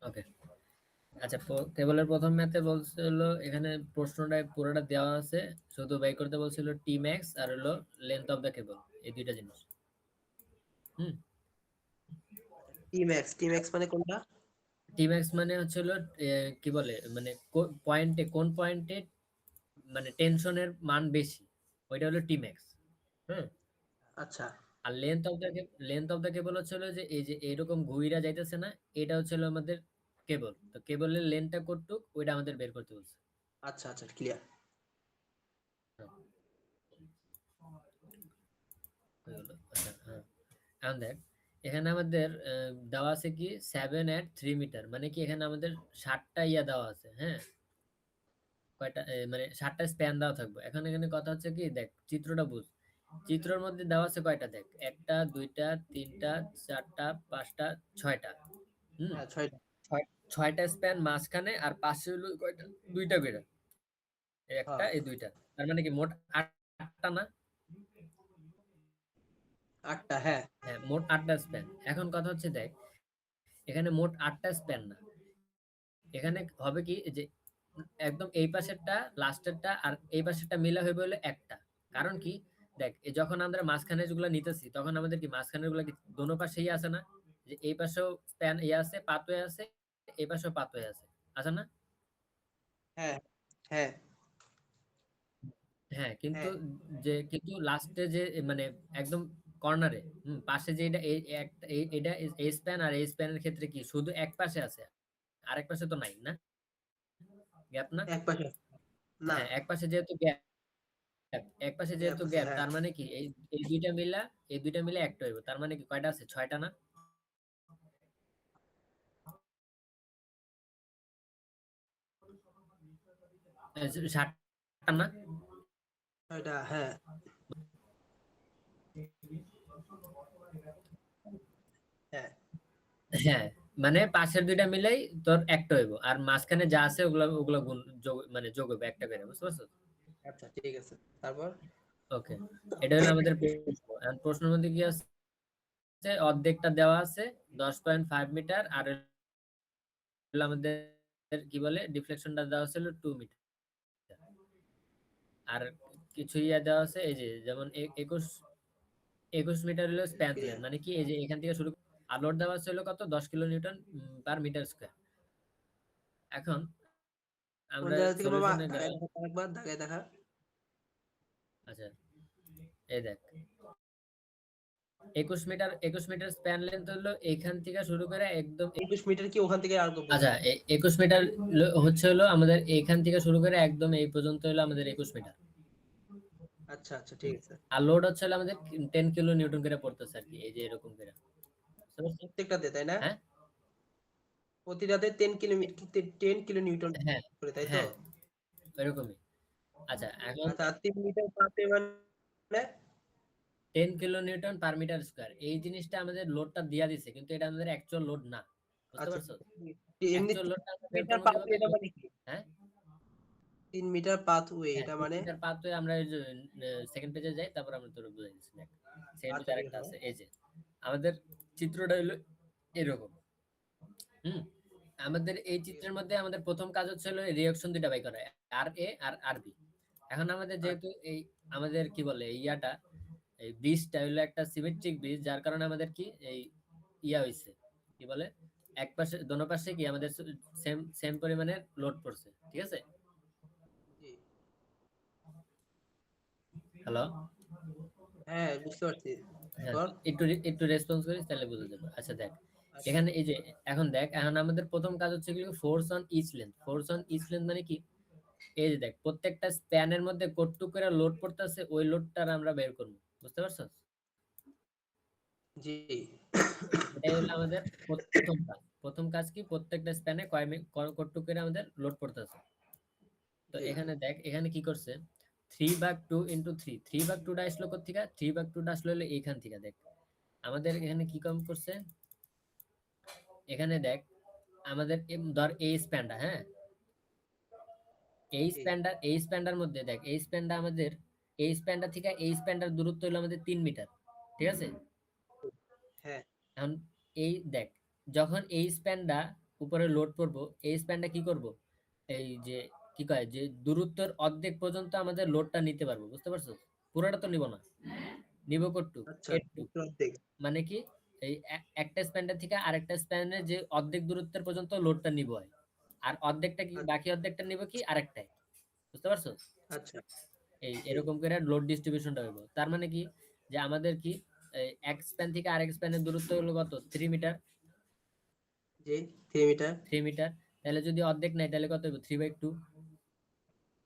ওকে। আচ্ছা, কেবলের প্রথম ম্যাথে বলছিল এখানে প্রশ্নটা পুরোটা দেওয়া আছে, শুধু বাই করতে বলছিল টি ম্যাক্স আর হলো লেন্থ অফ দ্য কেবল, এই দুইটা জিনিস। হুম। টি ম্যাক্স মানে কোনটা? টি ম্যাক্স মানে হচ্ছে হলো কি বলে মানে কোন পয়েন্টে মানে টেনশনের মান বেশি, ওইটা হলো টি ম্যাক্স। হ্যাঁ। আচ্ছা আর লেন্থ অফ দা কেবল হচ্ছে হলো যে এই যে এরকম ঘুইরা যাইতেছে না, এটা হচ্ছে হলো আমাদের কেবল। তো কেবলের লেন্থটা কতটুক ওইটা আমাদের বের করতে বলছে। আচ্ছা আচ্ছা ক্লিয়ার। হ্যাঁ, হয়ে গেল। আচ্ছা, হ্যাঁ। এখন দেখ, এখানে আমাদের দেওয়া আছে কি 7 at 3 মিটার, মানে কি এখানে আমাদের 60টা ইয়া দেওয়া আছে। হ্যাঁ, কয়টা মানে 60টা স্প্যান দেওয়া থাকবে। এখন এখানে কথা হচ্ছে কি, দেখ চিত্রটা বুঝ। চিত্রের মধ্যে দেওয়া আছে কয়টা, দেখ একটা দুইটা তিনটা চারটা পাঁচটা ছয়টা। হুম। হ্যাঁ ছয়টা। ছয়টা স্প্যান মাঝখানে, আর পাশে হলো কয়টা, দুইটা করে। এই একটা হ্যাঁ এই দুইটা, তার মানে কি মোট আটটা না? আটটা হ্যাঁ। হ্যাঁ, মোট 8টা স্প্যান। এখন কথা হচ্ছে দেখ, এখানে মোট 8টা স্প্যান না, এখানে হবে কি যে একদম এই পাশেরটা লাস্টেরটা আর এই পাশেরটা মিলা হইবে হলো একটা। কারণ কি, দেখ যখন আমরা মাঝখানে যেগুলো নিতেছি তখন আমাদের কি মাঝখানের গুলা কি দোনো পাশেই আছে না, যে এই পাশেও স্প্যান ইয়ে আছে, পাথওয়ে আছে, এই পাশেও পাথওয়ে আছে না? হ্যাঁ হ্যাঁ হ্যাঁ, কিন্তু হ্যাঁ কিন্তু লাস্টে যে মানে একদম কর্নারে পাশে যে এটা এটা এই স্প্যান, আর এই স্প্যানের ক্ষেত্রে কি শুধু এক পাশে আছে, আরেক পাশে তো নাই না, গ্যাপ না? এক পাশে না। হ্যাঁ, এক পাশে যেহেতু গ্যাপ, এক পাশে গ্যাপ যেহেতু আছে গ্যাপ, হ্যাঁ। তার মানে কি এই দুইটা মিলা একটা হইব। তার মানে কি কয়টা আছে, ছয়টা না? সাতটা না? ছয়টা হ্যাঁ। হ্যাঁ হ্যাঁ, মানে পাশের দুইটা মিলাই তোর একটা হইব, আর মাঝখানে যা আছে ওগুলা ওগুলা গুণ যোগ মানে যোগ হইব একটা করে, বুঝতে পারছো? আচ্ছা ঠিক আছে তারপর। ওকে। এটা হলো আমাদের প্রশ্ন। এখন প্রশ্নের মধ্যে কি আছে, অর্ধেকটা দেওয়া আছে 10.5 মিটার, আর হলো আমাদের কি বলে ডিফ্লেকশনটা দেওয়া ছিল 2 মিটার। আর কিছু ইয়া দেওয়া আছে, এই যে যেমন 21 মিটার হলো স্প্যান লেন্থ, ক্লিয়ার। মানে কি এই যে এখান থেকে শুরু, আর লোড দেওয়া ছিল কত, 10 kilo newton per metre square. এখন কোন আমরা জায়গা থেকে বাবা সলিউশনে দাগায় গেলাম। দেখা, একবার দাগায় দেখা। আচ্ছা, এই দেখ 21 মিটার স্প্যান লেন্থ হলো এখান থেকে শুরু করে একদম। 21 মিটার কি ওখান থেকে আর আচ্ছা, পর্যন্ত? 21 মিটার হচ্ছে হলো আমাদের এখান থেকে শুরু করে একদম এই পর্যন্ত হলো আমাদের 21 মিটার। আচ্ছা আচ্ছা ঠিক আছে। আর লোড হচ্ছে হলো আমাদের 10 কিলো নিউটন করে পড়তেছে আর কি, এই যে এরকম করে, বুঝতে পারছো? প্রত্যেকটাতে তাই না? হ্যাঁ, প্রতিটাতে 10 কিলোমিটার 10 কিলো নিউটন হ্যাঁ, করে তাই তো? হ্যাঁ, এরকমই। আচ্ছা, এখন আচ্ছা আর 3 মিটার পাতে মানে 10 kilo newton per metre square, এই জিনিসটা আমাদের লোডটা দিয়া দিছে, কিন্তু এটা আমাদের অ্যাকচুয়াল লোড না, বুঝতে আচ্ছা পারছো? এমনি অ্যাকচুয়াল লোডটা আমরা বের 3 মিটার করবো পাথওয়ে কিভাবে? এটা মানে কি? হ্যাঁ, 3 মিটার পাথওয়ে হ্যাঁ, এটা 3 মানে? মিটার পাথওয়ে আমরা এই যে সেকেন্ড পেজে যাই, তারপর আমরা তোর বুঝাই দিচ্ছি। দেখ সেকেন্ড পেজে আচ্ছা ঠিক আরেকটা আছে। আছে, এই যে আমাদের চিত্রটা হলো এরকম। হুম। আমাদের এই ঠিক চিত্রের আছে। মধ্যে আমাদের প্রথম কাজ হচ্ছে হলো রিঅ্যাকশন দুইটা বাই করা, আর এ আর আর বি। এখন আমাদের যেহেতু আচ্ছা এই আমাদের কি বলে এই ইয়াটা, এই ব্রিজটা হলো একটা সিমেট্রিক ব্রিজ, যার কারণে আমাদের কি এই ইয়া হইছে, কি বলে এক পাশে দোনো পাশে কি আমাদের সেম সেম পরিমাণে লোড পড়ছে, ঠিক আছে? জি। হ্যালো। হ্যাঁ বুঝতে পারছি। হ্যাঁ, তারপর? একটু একটু রেসপন্স করিস তাহলে বুঝা যাবে। আচ্ছা দেখ, আচ্ছা এখানে এই যে এখন দেখ, এখন আমাদের প্রথম কাজ হচ্ছে কি ফোর্স অন ইচ লেন্থ মানে কি, এই যে দেখ প্রত্যেকটা স্প্যানের মধ্যে কতটুকু করে লোড পড়তেছে, ওই লোডটা আমরা বের করবো, বুঝতে পারছো? জি। এটাই হলো আমাদের প্রথম কাজ কি, প্রত্যেকটা স্প্যানে কতটুকু করে আমাদের লোড পড়তেছে। তো জি এখানে দেখ, এখানে কি করছে, 3/2 × 3, 3/2টা আসলো কোথেকে, 3/2টা আসলো হলো এইখান থেকে। দেখ আমাদের এখানে কি কম করছে, এখানে দেখ আমাদের ধর এই স্প্যানটা, হ্যাঁ, জি এই স্প্যানটার মধ্যে দেখ, এই স্প্যানটা আমাদের এই স্প্যানটা থেকে এই স্প্যানটার দূরত্ব হলো আমাদের 3 মিটার, ঠিক আছে? হ্যাঁ এখন এই দেখ, যখন এই স্প্যানটা উপরে লোড পড়বো, এই স্প্যানটা কি করব, এই যে কি কয় যে দূরত্বের অর্ধেক পর্যন্ত আমাদের লোডটা নিতে পারবো, বুঝতে পারছো? পুরোটা তো নিব না, নিব কটুক আচ্ছা, একটু। একটু অর্ধেক। মানে কি, এই একটা স্প্যানের থেকে আরেকটা স্প্যানের যে অর্ধেক দূরত্বের পর্যন্ত লোডটা নিব হয়, আর অর্ধেকটা কি, বাকি অর্ধেকটা নিব কি আরেকটাই, বুঝতে পারছো? আচ্ছা, এই জি, এরকম করে লোড ডিস্ট্রিবিউশনটা হইব। তার মানে কি, যে আমাদের কি এই এক স্প্যান থেকে আরেক স্প্যানের দূরত্ব হলো কত, 3 মিটার। জি, 3 মিটার। 3 মিটার, তাহলে যদি অর্ধেক নেয় তাহলে কত হইব, 3/2।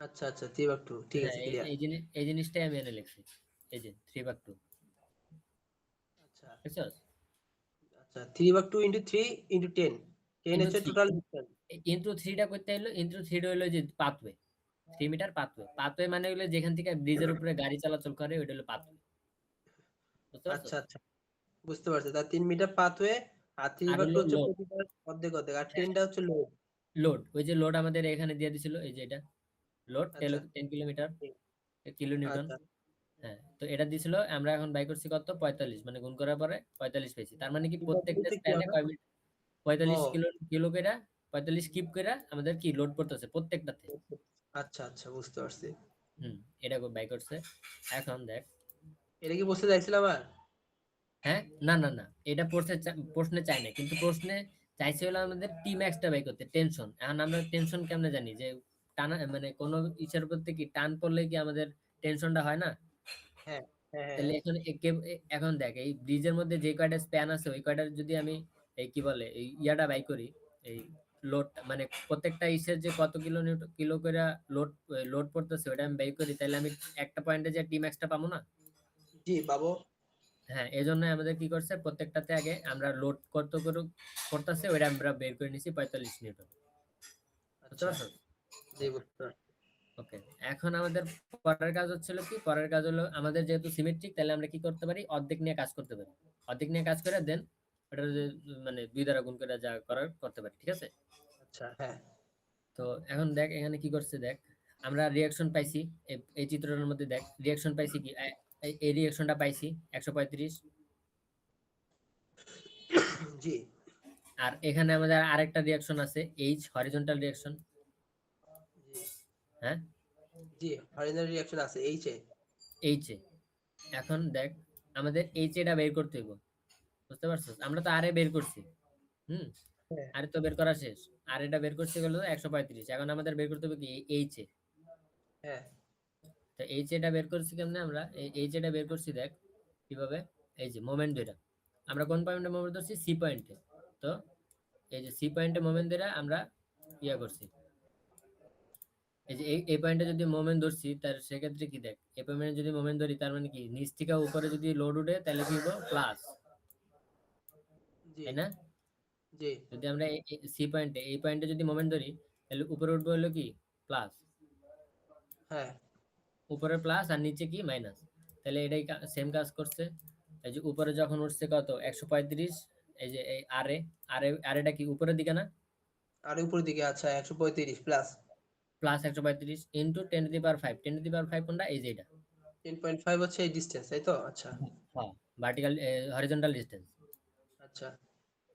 আচ্ছা, আচ্ছা, 3/2, ঠিক হ্যাঁ, আছে, ক্লিয়ার। এই জিনিসটাই আমি এনে লিখছি, এই যে 3/2, আচ্ছা, বুঝছো? আচ্ছা, 3/2 into 3 into 10, 10 ইন্টু হচ্ছে থ্রি, টোটাল ডিসটেন্স। ইন্টু থ্রিটা করতে হলো, ইন্টু থ্রিটা হলো যে পাথওয়ে, 3 মিটার পাথওয়ে। পাথওয়ে মানে হলো যেখান থেকে ব্রিজের উপরে গাড়ি চলাচল করে, ওইটা হলো পাথওয়ে, বুঝতে পারছো? আচ্ছা, আচ্ছা, বুঝতে পারছি। তার 3 মিটার পাথওয়ে, আর আর 3/2 হলো হচ্ছে লোড, প্রতিটার অর্ধেক অর্ধেক, আর হ্যাঁ 10টা হচ্ছে লোড। লোড, ওই যে লোড আমাদের এখানে দিয়ে দিছিল, এই যে এটা লোড আচ্ছা, 10 কিলোমিটার, ঠিক, কিলো নিউটন। আচ্ছা, হ্যাঁ, তো এটা দিছিল, আমরা এখন বাই করছি কত, 45, মানে গুণ করার পরে 45 পেয়েছি। তার মানে কি 3/2 প্রত্যেকটা তে কি স্প্যানে হবে? কয় মিটার, 45 ও, কিলো, কিলো কইরা, 45 কিপ কইরা আমাদের কি লোড করতেছে প্রত্যেকটাতে। আচ্ছা, আচ্ছা, বুঝতে পারছি। হুম, এটা বাই করছে। এখন দেখ, এটা কি বলতে চাইছিলাম আর? হ্যাঁ, না না না, এটা প্রশ্নে চাই না, কিন্তু প্রশ্নে চাইছে হলো আমাদের টি ম্যাক্সটা বাই করতে, টেনশন। এখন আমরা টেনশন কেমনে জানি, যে টানা মানে কোনো ইচ্ছার প্রতি কি টান পড়লে কি আমাদের টেনশনটা হয় না? হ্যাঁ, হ্যাঁ, হ্যাঁ, তাহলে হ্যাঁ। এখন এখন দেখ, এই ব্রিজের মধ্যে যে কয়টা স্প্যান আছে, ওই কয়টার যদি আমি এই কি বলে এই ইয়াটা বাই করি, এই লোড মানে প্রত্যেকটা ইসের যে কত কিলো নিউটন কিলো করে লোড লোড পড়তেছে, ওটা আমি বাই করি, তাহলে আমি একটা পয়েন্টে যে টি ম্যাক্সটা পাবো না? জি, পাবো। হ্যাঁ, এই জন্য আমাদের কি করছে, প্রত্যেকটাতে আগে আমরা লোড কত করে করতেছে ওইটা আমরা বের করে নিছি 45 নিউটন, বুঝতে আচ্ছা, পারছো? জি, বুঝতে পারছি। ওকে, এখন আমাদের পরের কাজ হচ্ছিল কি, পরের কাজ হলো আমাদের যেহেতু সিমেট্রিক, তাহলে আমরা কি করতে পারি, অর্ধেক নিয়ে কাজ করতে পারি। অর্ধেক নিয়ে কাজ করে দেন ওটা মানে 2 দ্বারা গুণ করে যা করার করতে পারি, ঠিক আছে? আচ্ছা, হ্যাঁ, তো এখন দেখ এখানে কি করছে, দেখ আমরা রিয়াকশন পাইছি, এই চিত্রটার মধ্যে দেখ রিয়াকশন পাইছি কি, এই রিয়াকশনটা পাইছি 135। জি, আর এখানে আমাদের আরেকটা রিয়াকশন আছে, এইচ হরিজন্টাল রিয়াকশন। জি, হ্যাঁ, জি, হরিজন্টাল রিঅ্যাকশন আছে এইচ এ। H A. এখন দেখ আমাদের এইচ এটা বের করতে হইব, বুঝতে পারছিস? আমরা তো আরে বের করছি। হুম, হ্যাঁ, আরে তো বের করা শেষ। আর এটা বের করতে গেল 135, এখন আমাদের বের করতে হবে কি, এইচ এ। হ্যাঁ, তো এইচ এটা বের করছি কেমনে, আমরা এই এইচ এটা বের করছি দেখ কিভাবে, এই যে মোমেন্ট দুইটা, আমরা কোন পয়েন্টে মোমেন্ট ধরছি, সি পয়েন্টে। তো এই যে সি পয়েন্টে মোমেন্ট ধরে আমরা ইয়া করছি, এই যে এই পয়েন্টে যদি মোমেন্ট ধরছি, তার সেক্ষেত্রে কি দেখ, এই পয়েন্টে যদি মোমেন্ট ধরি, তার মানে কি নিচ থেকে উপরে যদি লোড উঠে তাহলে কি হবো, প্লাস, জি, তাই না? জি, যদি আমরা সি পয়েন্টে এই পয়েন্টে যদি মোমেন্ট ধরি, তাহলে উপরে উঠবো হলো কি, প্লাস, হ্যাঁ, উপরে প্লাস আর নিচে কি, মাইনাস। তাহলে এটাই সেম কাজ করছে। এই যে উপরে যখন উঠছে কত, 135, এই যে এই আরে, আরেটা কি উপরের দিকে না, আর উপরের দিকে, আচ্ছা, 135 প্লাস প্লাস 135 ইন্টু 10^5, 10^5 কোনটা, এই যে এটা, 10.5 হচ্ছে এই ডিসটেন্স, তাই তো? আচ্ছা, হ্যাঁ, ভার্টিক্যাল হরিজন্টাল ডিস্টেন্স। আচ্ছা,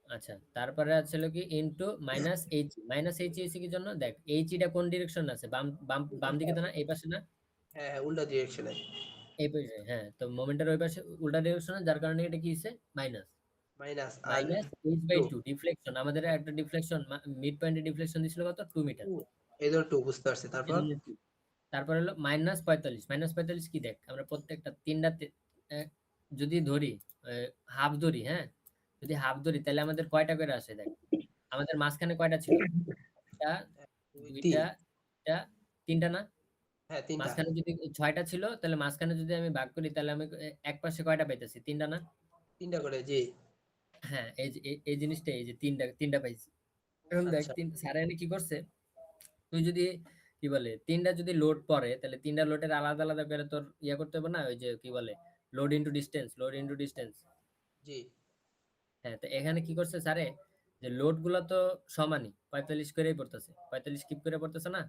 আচ্ছা, তারপরে আছে হলো কি into minus H, minus H এসে কি জন্য, দেখ এইচ এটা কোন ডিরেকশন আছে, বাম বাম বাম দিকে তো না, এই পাশে না, হ্যাঁ, হ্যাঁ, উল্টা ডিরেকশনে। এই পাশে, হ্যাঁ, তো মোমেন্টের ওই পাশে উল্টা ডিরেকশনে, যার কারণে এটা কি হচ্ছে, মাইনাস, মাইনাস আর minus H by 2, to deflection, আমাদের একটা ডিফ্লেকশন মিড পয়েন্টে ডিফ্লেকশন দিছিল কত, 2 মিটার, 2, এই ধর 2, বুঝতে পারছি। এই তারপর জন্য 2। তারপর হলো -45, -45 কি দেখ, আমরা প্রত্যেকটা তিনটা আহ, যদি ধরি, হাফ ধরি, হ্যাঁ, যদি হাফ ধরি তাহলে আমাদের কয়টা করে আসে, দেখ আমাদের মাঝখানে কয়টা ছিল, একটা, 1, 2, দুইটা, 3, তিনটা, তিনটা না, হ্যাঁ, 3টা, মাঝখানে যদি 6টা ছিল, তাহলে মাঝখানে যদি আমি ভাগ করি, তাহলে আমি এক পাশে কয়টা পাইতেছি, তিনটা না? 3টা করে, জি, হ্যাঁ, এই যে এই জিনিসটা, এই যে তিনটা তিনটা পাইছি। এখন দেখ আচ্ছা, স্যার এখানে কি করছে, তুই যদি কি বলে তিনটা যদি লোড পড়ে, তাহলে তিনটা লোডের আলাদা আলাদা করে তোর ইয়া করতে হবে না, ওই যে কি বলে load into distance, load into distance. জি, হ্যাঁ, তো এখানে কি করছে স্যারে, যে লোড গুলো তো সমানই 45 করেই পড়তেছে, 45 কিপ করে পড়তেছে না?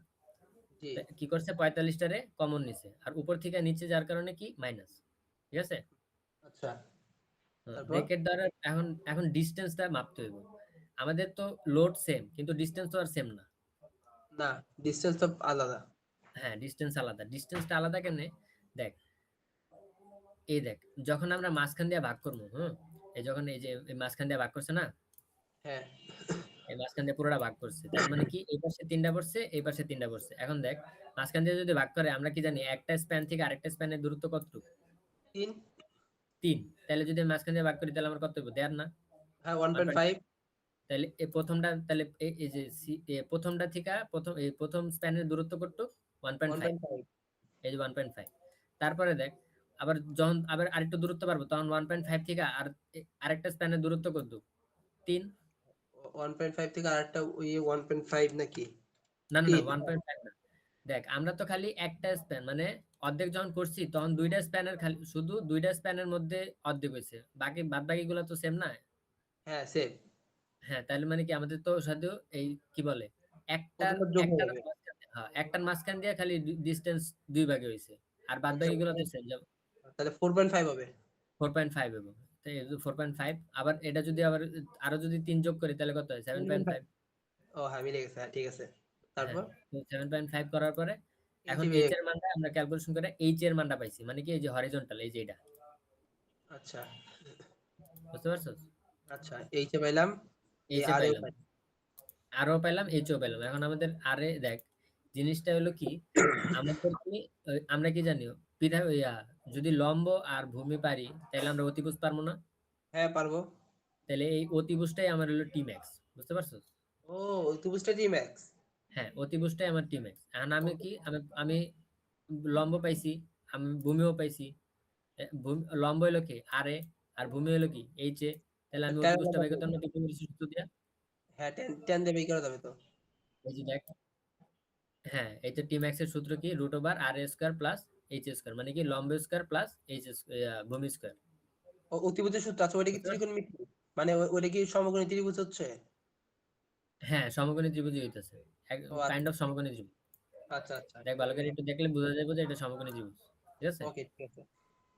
জি, তা কি করছে, 45টারে কমন নিছে, আর উপর থেকে নিচে যার কারণে কি মাইনাস, ঠিক আছে? আচ্ছা, তারপর ব্রেকেট দ্বারা এখন এখন ডিসটেন্সটা মাপতে হইব। আমাদের তো লোড সেম কিন্তু ডিসটেন্স তো আর সেম না। না, ডিসটেন্স তো আলাদা। হ্যাঁ, ডিসটেন্স আলাদা। ডিসটেন্সটা আলাদা কেমনে? দেখ, এই দেখ, যখন আমরা মাঝখান দিয়ে ভাগ করবো, হুম? এই যখন এই যে এই মাঝখান দিয়ে ভাগ করছে না? হ্যাঁ, এই মাঝখান দিয়ে পুরোটা ভাগ করছে। তার মানে কি এই পাশে ৩ টা পড়ছে, এই পাশে ৩ টা পড়ছে। এখন দেখ, মাঝখান দিয়ে যদি ভাগ করে আমরা কি জানি একটা স্প্যান থেকে আরেকটা স্প্যানের দূরত্ব কতটুকু? 3। ৩। তাহলে যদি আমি মাঝখান দিয়ে ভাগ করি তাহলে আমার কত হইব? ১.৫ না? হ্যাঁ, 1.5। 1.5। তাহলে এই প্রথমটা তাহলে এই যে প্রথমটা থেকে প্রথম স্প্যানের দূরত্ব কতটুকু? 1.5। 1.5। এই যে 1.5। তারপরে দেখ, আবার যখন আবার আরেকটু দূরত্ব বাড়বো তখন 1.5 থেকে আরেকটা স্প্যানের দূরত্ব কত? ৩। 1.5 থেকে আরেকটা ওই 1.5 নাকি? না, না, না, 3। 1.5 না। দেখ, আমরা তো খালি একটা স্প্যান মানে অর্ধেক যখন করছি তখন ২ টা স্প্যানের খালি শুধু ২ টা স্প্যানের মধ্যে অর্ধেক হইছে। বাদবাকিগুলো তো সেম না? হ্যাঁ, সেম। হ্যাঁ, তাহলে মানে কি আমাদের তো শুধু এই কি বলে একটার প্রথমটা যোগ হয়ে একটার যাবে। মাঝখান দিয়ে, হ্যাঁ, একটার মাঝখান দিয়ে খালি ডিসটেন্স ২ ভাগে হইছে। আর আচ্ছা, বাদবাকিগুলো তো সেম। তাহলে 4.5 হবে। 4.5 এবং তো এই যে 4.5 আবার এটা যদি আবার আরো যদি ৩ যোগ করি তাহলে কত হয়? 7.5। 7.5। ও হ্যাঁ, মিলে গেছে। হ্যাঁ, ঠিক আছে। হ্যাঁ, তারপর তো 7.5 করার পরে এইচ এখন বের h এর মানটা আমরা ক্যালকুলেশন করে h এর মানটা পাইছি। মানে কি এই যে হরিজন্টাল এই যে এটা। আচ্ছা, বুঝতে পারছস? আচ্ছা, এইচ এ পাইলাম, এই h এ আর এও পাইলাম। পাইলাম। আরও পাইলাম, h ও পাইলাম। এখন আমাদের দেখ, জিনিসটা হলো কি আমাদের কি আমরা কি জানি যদি লম্ব আর ভূমি পারি তাহলে আমরা অতিভুজ পারবো না? হ্যাঁ, পারবো। তাহলে এই অতিভুজটাই আমার হলো টিম্যাক্স। বুঝতে পারছস? ও, ত্রিভুজটা জি ম্যাক্স। হ্যাঁ, অতিভুজটাই আমার টিম্যাক্স। এখন আমি ওকে। কি আমি লম্ব পাইছি, আমি ভূমিও পাইছি। লম্ব হলো কি আর এ, আর ভূমি হলো কি এইচ এ। তাহলে আমি ট্যান অতিভুজটা কত? বের করতে পারবো অতিভুজ সূত্র দিয়া। হ্যাঁ, ট্যান দিয়ে বের করা যাবে তো। এই যে দেখ, হ্যাঁ, এই তো টিম্যাক্স এর সূত্র কি রুট ওভার আর এ স্কয়ার প্লাস এইচ স্কয়ার, মানে কি লম্ব স্কয়ার প্লাস ভূমি স্কয়ার। অতিভুজের সূত্র আছে, ওইটা কি বুঝতে পারছো? ত্রিকোণমিতি? মানে ওইটা কি সমকোণী ত্রিভুজ হচ্ছে? হ্যাঁ, সমকোণী ত্রিভুজই হইতেছে। ও কাইন্ড আচ্ছা, অফ সমকোণী ত্রিভুজ। আচ্ছা, আচ্ছা, দেখ, ঠিক ভালো আছে। করে একটু দেখলে বোঝা যাবে যে এটা সমকোণী ত্রিভুজ। ঠিক আছে? ওকে, ঠিক আছে।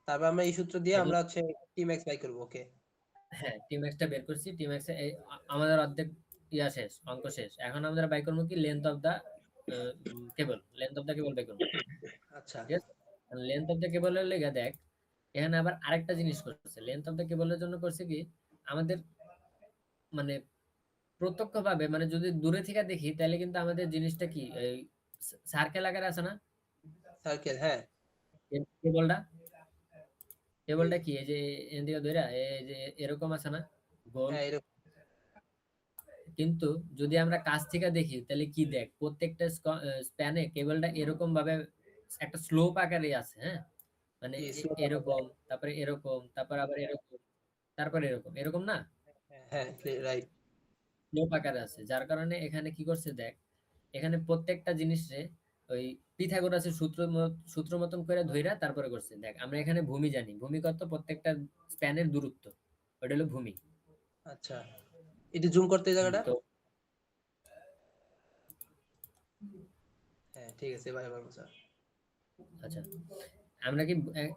তারপর আমরা এই সূত্র দিয়ে এটা, আমরা হচ্ছে টি ম্যাক্স বাই করবো। ওকে। হ্যাঁ, টিম্যাক্সটা বের করছি। টিম্যাক্স এ আমাদের অর্ধেক শেষ, অঙ্ক শেষ। এখন আমরা বাই করবো কি length of the cable. Length of the cable by করবো। আচ্ছা, ঠিক আছে? লেন্থ অফ দা কেবলের লেগে দেখ, এখানে আবার আরেকটা জিনিস করছে। লেন্থ অফ দা কেবলের জন্য করছে কি আমাদের মানে প্রত্যক্ষভাবে মানে যদি দূরে থেকে দেখি তাহলে কিন্তু আমাদের জিনিসটা কি এই সার্কেল আকারে আছে না? সার্কেল, হ্যাঁ। কেবলটা হুম, কেবলটা কি এই যে এদিকে ধইরা এই যে এরকম আছে না? গোল। হ্যাঁ, এরকম। কিন্তু যদি আমরা কাছ থেকে দেখি তাহলে কি দেখ প্রত্যেকটা স্প্যানে কেবলটা এরকম ভাবে একটা স্লোপ আকারে আছে, হ্যাঁ? মানে জি, স্লোপ আকার, এরকম, রাইট। তারপরে এরকম, তারপর আবার এরকম, তারপরে এরকম, এরকম না? হ্যাঁ, হ্যাঁ, রাইট। স্লোপ আকারে আছে। যার কারণে এখানে কি করছে দেখ, এখানে প্রত্যেকটা জিনিসে ওই পিথাগোরাসের সূত্র মতন করে ধইরা তারপরে করছে। দেখ, আমরা এখানে ভূমি জানি। ভূমি কত? প্রত্যেকটা স্প্যানের দূরত্ব। ওটা হলো ভূমি। আচ্ছা, একটু জুম করতে এই জায়গাটা। তো হ্যাঁ, ঠিক আছে, এবার এবার বুঝা। আচ্ছা, আমরা কি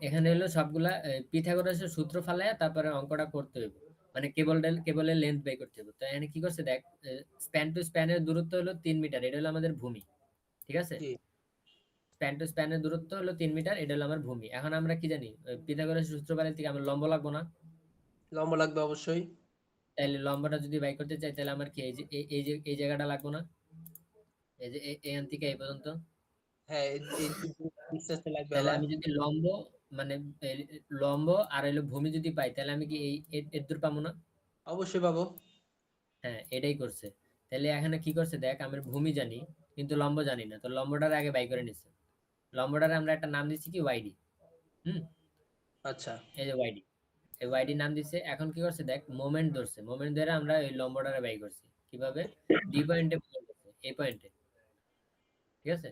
এখানে হলো সবগুলা পিথাগোরাসের সূত্র ফালায়া তারপরে অঙ্কটা করতে হইব। মানে কেবলের লেন্থ বাই করতে হবে। তো এখানে কি করছে দেখ, স্প্যান টু স্প্যানের দূরত্ব হলো ৩ মিটার। এটা হলো আমাদের ভূমি। ঠিক আছে? জি, স্প্যান টু স্প্যানের দূরত্ব হলো ৩ মিটার। এটা হলো আমার ভূমি। এখন আমরা কি জানি? পিথাগোরাসের সূত্র ফালাইতে থেকে আমার লম্ব লাগবো না? লম্বা লাগবে অবশ্যই। তাইলে লম্বটা যদি বাই করতে চাই তাহলে আমার কি এই যে এই জায়গাটা লাগবো না? এই যে এখান থেকে এই পর্যন্ত। হ্যাঁ, এই ডিসটেন্সটা লাগবে তাহলে আমার। আমি যদি মানে এই লম্ব আর হলো ভূমি যদি পাই তাহলে আমি কি এই এর দূর পাবো না? অবশ্যই পাবো। হ্যাঁ, এটাই করছে। তাহলে এখানে কি করছে দেখ, আমি ভূমি জানি কিন্তু লম্ব জানি না। তো লম্বটার আগে বাই করে নিচ্ছে। লম্বটার আমরা একটা নাম দিচ্ছি কি ওয়াইডি। হুম? আচ্ছা, এই যে ওয়াইডি। এই ওয়াইডি নাম দিচ্ছে। এখন কি করছে দেখ, মোমেন্ট ধরছে। মোমেন্ট ধরে আমরা এই লম্বটারে বাই করছি। কিভাবে? ডি পয়েন্টে করছে, এই পয়েন্টে। ঠিক আছে?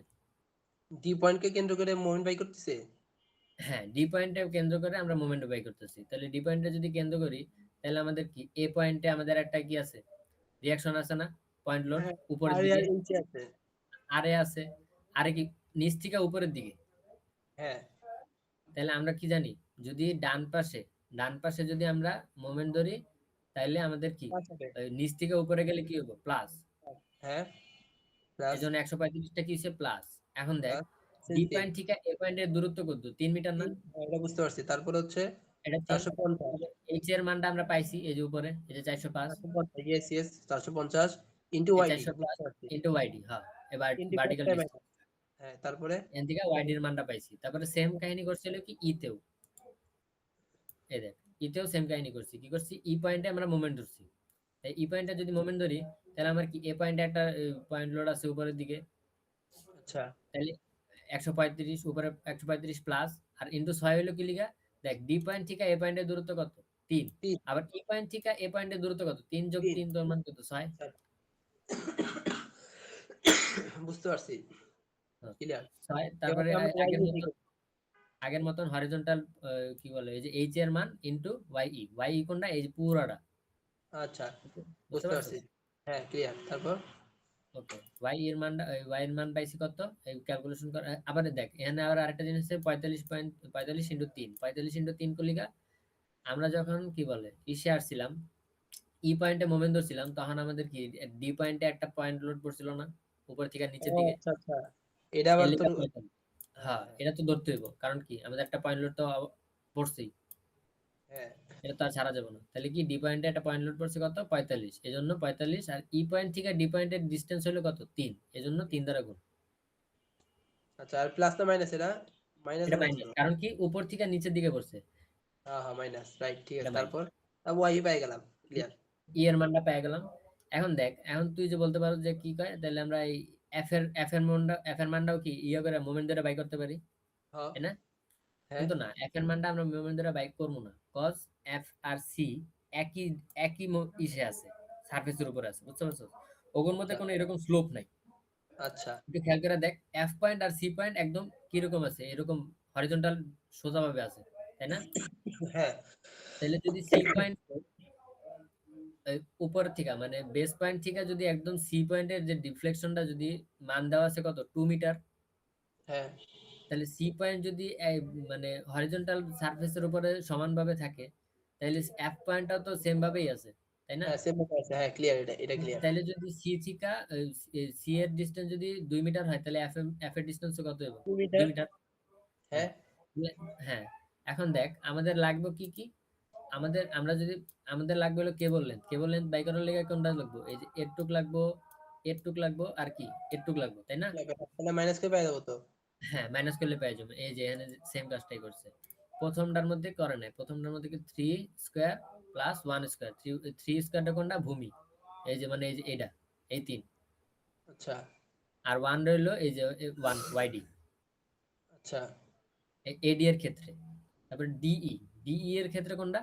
ডি পয়েন্টকে কেন্দ্র করে মোমেন্ট বাই করতেছে। হ্যাঁ, ডি পয়েন্টে কেন্দ্র করে আমরা মোমেন্ট বাই করতেছি। তাহলে ডি পয়েন্টে যদি কেন্দ্র করি তাহলে আমাদের কি এ পয়েন্টে আমাদের একটা কি আছে? রিঅ্যাকশন আছে না? পয়েন্ট লোড হ্যাঁ, উপরের আর দিকে। আর নিচে আছে। আরে আছে। আরে কি নিচ থেকে উপরের দিকে। হ্যাঁ, তাহলে আমরা কি জানি? যদি ডান পাশে যদি আমরা মোমেন্ট ধরি তাইলে আমাদের কি প্লাস হবে। নিচ থেকে উপরে গেলে কি হবে প্লাস, হ্যাঁ প্লাস এই জন্য 135টা কি হচ্ছে প্লাস। এখন দেখ প্লাস ডি 3 পয়েন্ট থেকে এ পয়েন্টের দূরত্ব কত, 3 মিটার না? এটা বুঝতে পারছি। তারপর হচ্ছে এটা 450 এইচ এর মানটা আমরা পাইছি এই যে উপরে, এই যে 405, 450 ইয়েস ইয়েস 450 ইনটু এই ওয়াইডি 405 বুঝতে পারছি। ইনটু ওয়াইডি, হ্যাঁ এবার ইনটু ভার্টিক্যাল কোসটা ডিসটেন্স, মাইনাস। হ্যাঁ তারপরে এখান থেকে ওয়াইডির মানটা পাইছি। তারপরে সেম কাহিনী করছিল কি ইতেও, এই দেখ ইতেও সেম কাহিনী করছি, কি করছি ই পয়েন্টে আমরা মোমেন্ট ধরছি। তাই ই পয়েন্টে যদি মোমেন্ট ধরি তাহলে আমার কি এ পয়েন্টে একটা পয়েন্ট লোড আছে উপরের দিকে, আচ্ছা তাহলে 135 উপরে 135 প্লাস আর ইনটু 6 হলো কি লিগা, দেখ ডি পয়েন্ট থেকে এ পয়েন্টের দূরত্ব কত 3, 3 আবার ই পয়েন্ট থেকে এ পয়েন্টের দূরত্ব কত 3 যোগ 3 3 তোর মান কত 6। বুঝতে পারছি ক্লিয়ার। 6 এবার তারপরে তো আমরা ওয়াই আগের দিয়ে মতো, ঠিক আগের মতন হরিজন্টাল কি বলে এই যে এইচ এর মান ইনটু ওয়াই ই কোনটা এই যে পুরোটা, আচ্ছা বুঝতে বুঝতে পারছি। পারছিস? হ্যাঁ ক্লিয়ার। তারপর ওকে ওয়াই এর মান পাইছি কত, এই ক্যালকুলেশন কর। আবার দেখ এখানে আবার আরেকটা জিনিস আছে 45 ইনটু 3, 45 ইনটু 3 কলিগা আমরা যখন কি বলে ইসে আসছিলাম ই পয়েন্টে মোমেন্ট ধরছিলাম তখন আমাদের কি ডি পয়েন্টে একটা পয়েন্ট লোড পড়ছিল না উপর থেকে ও নিচের দিকে, আচ্ছা আচ্ছা এটা এর আবার তোর লিগা 45। হ্যাঁ হ্যাঁ এটা তো ধরতে হইব, কারণ কি আমাদের একটা পয়েন্ট লোড তো পড়ছেই, হ্যাঁ এটা তো আর ছাড়া যাবে না। তাহলে কি ডি পয়েন্টে একটা পয়েন্ট লোড পড়ছে কত 45, এজন্য 45, আর ই পয়েন্ট থেকে ডি পয়েন্টের ডিসটেন্স হলো কত 3, এজন্য 3 দ্বারা গুণ। আচ্ছা আর প্লাস না মাইনাস এটা মাইনাস এটা মনে হচ্ছিল। মাইনাস, কারণ কি উপর থেকে নিচের দিকে পড়ছে, হ্যাঁ হ্যাঁ মাইনাস রাইট ঠিক এটা আছে। মাইনাস। তারপর ওয়াই পেয়ে গেলাম ক্লিয়ার। ই এর মানটা পেয়ে গেলাম। এখন দেখ এখন তুই যে বলতে পারো যে কি কয় তাহলে আমরা এই এফ এর মানটাও কি ইয়ে করে মোমেন্ট ধরে বাই করতে পারি, হ্যাঁ তাই না? হ্যাঁ কিন্তু না, এফ এর মানটা আমরা মোমেন্ট ধরে বাই করবো না, কজ এফ আর সি একই একই ইসে আছে, সারফেসের উপরে আছে, বুঝতে পারছো? ওগুলোর মধ্যে আচ্ছা কোনো এরকম স্লোপ নাই। আচ্ছা একটু খেয়াল করে দেখ এফ পয়েন্ট আর সি পয়েন্ট একদম কিরকম আছে, এরকম হরিজন্টাল সোজাভাবে আছে, তাই না? হ্যাঁ তাহলে যদি সি পয়েন্ট উপর থেকে মানে বেস পয়েন্ট থেকে যদি একদম সি পয়েন্টের যে ডিফ্লেকশনটা যদি মান দেওয়া আছে কত 2 মিটার, হ্যাঁ তাহলে সি পয়েন্ট যদি মানে হরিজন্টাল সারফেসের উপরে সমানভাবে থাকে তাহলে এফ পয়েন্টটাও তো সেম ভাবেই আছে, তাই না? হ্যাঁ সেম আছে হ্যাঁ ক্লিয়ার এটা ক্লিয়ার। তাহলে যদি সি থেকে সি এর ডিসটেন্স যদি 2 মিটার হয় তাহলে এফ এর ডিসটেন্স কত হবে 2 2 মিটার মিটার। হ্যাঁ হ্যাঁ হ্যাঁ। এখন দেখ আমাদের লাগবে কি কি, আমরা যদি আমাদের লাগবে হলো কেবল লেন্থ বাই করার লেগে কোনটা লাগবে, এই যে এর টুক লাগবো আর কি এর টুক লাগবো, তাই না? তাহলে মাইনাস করে পেয়ে যাবো তো। হ্যাঁ মাইনাস করলে পেয়ে যাবে, এই যে এখানে সেম কাজটাই করছে। প্রথমটার মধ্যে করে নাই, প্রথমটার মধ্যে কি 3 স্কয়ার প্লাস 1 স্কয়ার, 3 স্কয়ারটা কোনটা ভূমি, এই যে মানে এই যে এটা এই 3, আচ্ছা আর 1 রইলো এই যে 1 ওয়াইডি আচ্ছা এডি এর ক্ষেত্রে। তারপর ডিই এর ক্ষেত্রে কোনটা,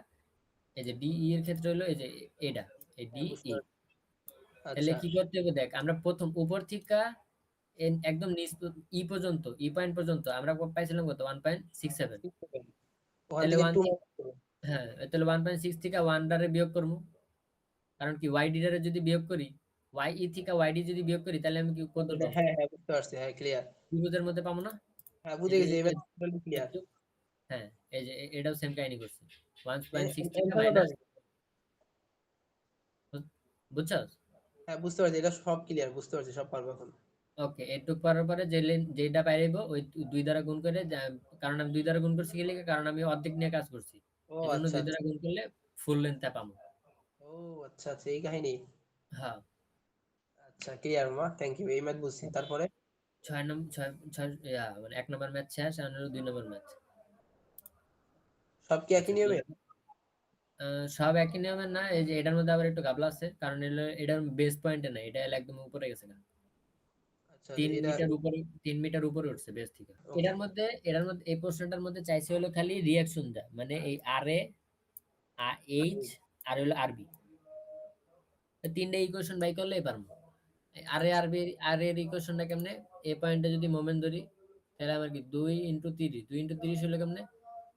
এই যে ডিই এর ক্ষেত্রে হলো এই যে এটা এই হ্যাঁ বুঝতে ডিই। পারছি। তাহলে আচ্ছা কি করতে হবে দেখ আমরা প্রথম উপর থেকে একদম নিচ ই পর্যন্ত ই পয়েন্ট পর্যন্ত আমরা পাইছিলাম কত 1.67, ওখান তাহলে থেকে 1 2 থেকে হ্যাঁ তাহলে 1.6 থেকে 1 দ্বারা বিয়োগ করবো, কারণ কি ওয়াইডি দ্বারা যদি বিয়োগ করি ওয়াই ই থেকে ওয়াইডি যদি বিয়োগ করি তাহলে আমি কি কত পাবো হ্যাঁ হ্যাঁ বুঝতে পারছি হ্যাঁ ক্লিয়ার। ত্রিভুজের মধ্যে পাবো না, হ্যাঁ এই বুঝে যে গেছি এবার ক্লিয়ার। একটু হ্যাঁ এই যে এটাও সেম কাহিনী করছে 1.6 থেকে অ্যান্সার কত মাইনাস, আছে? বুঝছস? হ্যাঁ বুঝতে পারছি এটা সব ক্লিয়ার বুঝতে পারছি সব পারবো এখন। ওকে এটুক করার পরে যেটা পাইব ওই 2 দ্বারা গুণ করে কারণ আমি 2 দ্বারা গুণ করছি কি লিগে, কারণ আমি অর্ধেক নিয়ে কাজ করছি, ও এজন্য আচ্ছা 2 আচ্ছা দ্বারা গুণ করলে ফুল লেন্থটা পাবো। ও আচ্ছা আচ্ছা এই কাহিনী। হ্যাঁ আচ্ছা ক্লিয়ার মা থ্যাংক ইউ এই ম্যাথ বুঝছি। তারপরে 6 নম্বর 6 মানে 1 নম্বর ম্যাচ শেষ আর হলো 2 নম্বর ম্যাচ। সব কি একই আচ্ছা নিয়মে? সব একই নিয়মের না, এই যে এটার মধ্যে আবার একটু ঘাবলা আছে, কারণ এটার বেস পয়েন্টে না, এটা একদম উপরে গেছে না, আচ্ছা আচ্ছা 3 এটা মিটার উপরে 3 মিটার উপরে উঠছে বেস থেকে। ওকে এটার মধ্যে এই প্রশ্নটার মধ্যে চাইছে হলো খালি রিয়াকশন দেয়, মানে এই আর এ এইচ আর হলো আরবি, তিনটা ইকুয়েশন বাই করলেই পারবো। আর এর ইকুয়েশনটা কেমনে, এ পয়েন্টে যদি মোমেন্ট ধরি তাহলে আমার কি 2 × 30 হলো কেমনে,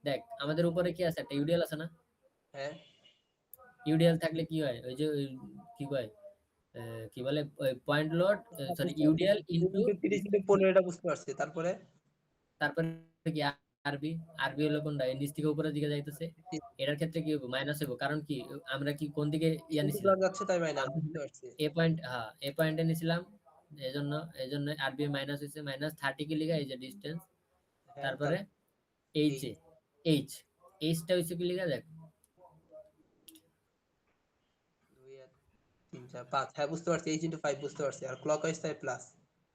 দেখ আমাদের উপরে কি আছে একটা ইউডিএল আছে না, হ্যাঁ ইউডিএল থাকলে কি হয় ওই যে কি কয় কি বলে পয়েন্ট লোড, সরি বুঝতে পারছি ইউডিএল 2 ইনটু × 30 × 15 এটা বুঝতে পারছি। তারপরে তারপরে কি আরবি আরবি হলো কোনটা এই নিচ থেকে উপরের দিকে যাইতেছে এটার ক্ষেত্রে কি হবে মাইনাস হবে কারণ কি আমরা কি কোন দিকে ইয়া কিন্তু নিছিলাম প্লাস যাচ্ছে তাই মাইনাস, বুঝতে পারছি। এ পয়েন্ট হ্যাঁ এ পয়েন্টে নিছিলাম এজন্য এজন্য আরবি মাইনাস হইছে মাইনাস 30 কি লিখা এই যে ডিসটেন্স হ্যাঁ, তারপরে এইচ এই এ এইচ এইচটা হইছে কি লিখা দেখ 2 আর 3 4 5, হ্যাঁ বুঝতে পারছি, h * 5 বুঝতে পারছি, আর ক্লকওয়াইজ তাই প্লাস।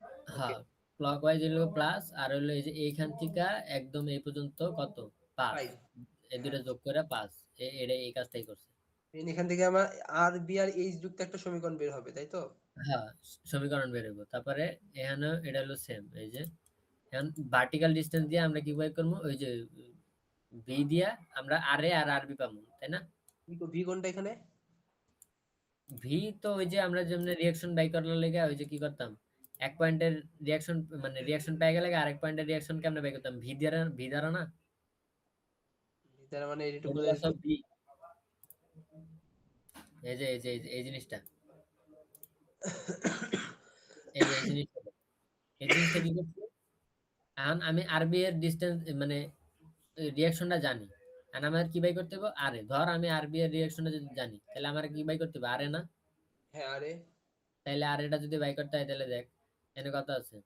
ওকে, হ্যাঁ ক্লকওয়াইজ হলো প্লাস আর হলো এই যে এইখান থেকে একদম এই পর্যন্ত কত 5 5। এই হ্যাঁ, দুটো যোগ করে 5 এটা এই কাজটাই করছে এখান থেকে আমার আর বি আর এইচ যুক্ত একটা সমীকরণ বের হবে, তাই তো? হ্যাঁ সমীকরণ বেরোবো তারপরে এখানে এটা হলো সেম এই যে এখন ভার্টিক্যাল ডিসটেন্স দিয়ে আমরা কি বাই করবো ওই যে ভি দিয়া আমরা আর এ আর আরবি পাবো তাই না ভি কোনটা এখানে? ভি তো ওই যে আমরা যেমন রিঅ্যাকশন বাই করার লেগে ওই যে কি করতাম এক পয়েন্টের রিঅ্যাকশন মানে রিঅ্যাকশন পেয়ে গেলে আরেক পয়েন্টের রিঅ্যাকশন কেমনে বাই করতাম ভি দ্বারা না তার মানে এটুকু এগুলো সব ভি এই যে এই জিনিসটা এই যে এই জিনিসটা কি করছে এখন আমি আরবি এর ডিসটেন্স মানে রিঅ্যাকশনটা জানি আর আমার কি বাই করতে হবে আরে ধর আমি আরবি এর রিঅ্যাকশনটা যদি জানি তাহলে আমার কি বাই করতে হবে আরে না হ্যাঁ, আরে তাহলে আর এটা যদি বাই করতে হয় তাহলে দেখ এখানে কত আছে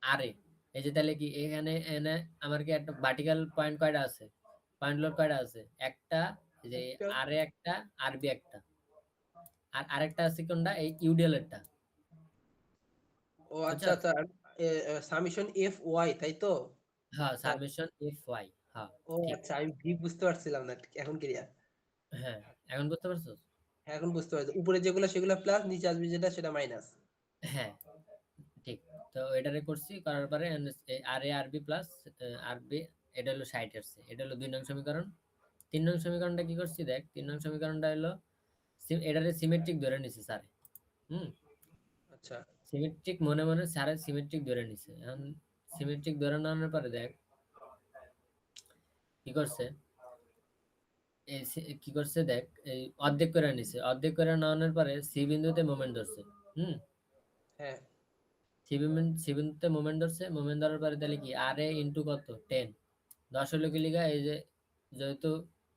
আরে এই যে তাহলে কি এখানে এনে আমার কি একটা ভার্টিক্যাল পয়েন্ট কয়টা আছে পয়েন্ট লোড কয়টা আছে একটা এই যে একটা। আরে একটা আরবি একটা আর আরেকটা আছে কোনটা এই ইউডিএল এরটা ও আচ্ছা বুঝছস আচ্ছা, সামেশন এফ ওয়াই, তাই তো? হ্যাঁ ও সামেশন এফ ওয়াই হ্যাঁ ও ঠিক আচ্ছা, আমি ভি বুঝতে পারছিলাম না, এখন ক্লিয়ার। হ্যাঁ এখন বুঝতে পারছস হ্যাঁ, এখন বুঝতে পারছি, উপরে যেগুলো সেগুলো প্লাস, নিচে আসবে যেটা সেটা মাইনাস। হ্যাঁ ঠিক তো এটারে করছি করার পরে আর এ আরবি প্লাস আরবি এটা হলো 60 আসছে এটা হলো 2 নং সমীকরণ 3 নং সমীকরণটা কি করছি দেখ 3 নং সমীকরণটা হলো এটারে সিমেট্রিক ধরে নিছে স্যার হুম আচ্ছা, সিমেট্রিক মনে মনে স্যার সিমেট্রিক ধরে নিছে এখন সিমেট্রিক ধরে নেওয়ার পরে দেখ কি করছে কি করছে দেখ এই অর্ধেক করে নিছে অর্ধেক করে নেওয়ার পরে সি বিন্দুতে মোমেন্ট ধরছে হুম হ্যাঁ সি বিন্দুতে মোমেন্ট ধরছে মোমেন্ট ধরার পরে তাহলে কি আর এ ইন্টু কত 10 10 হলো কি লিগা এই যে যেহেতু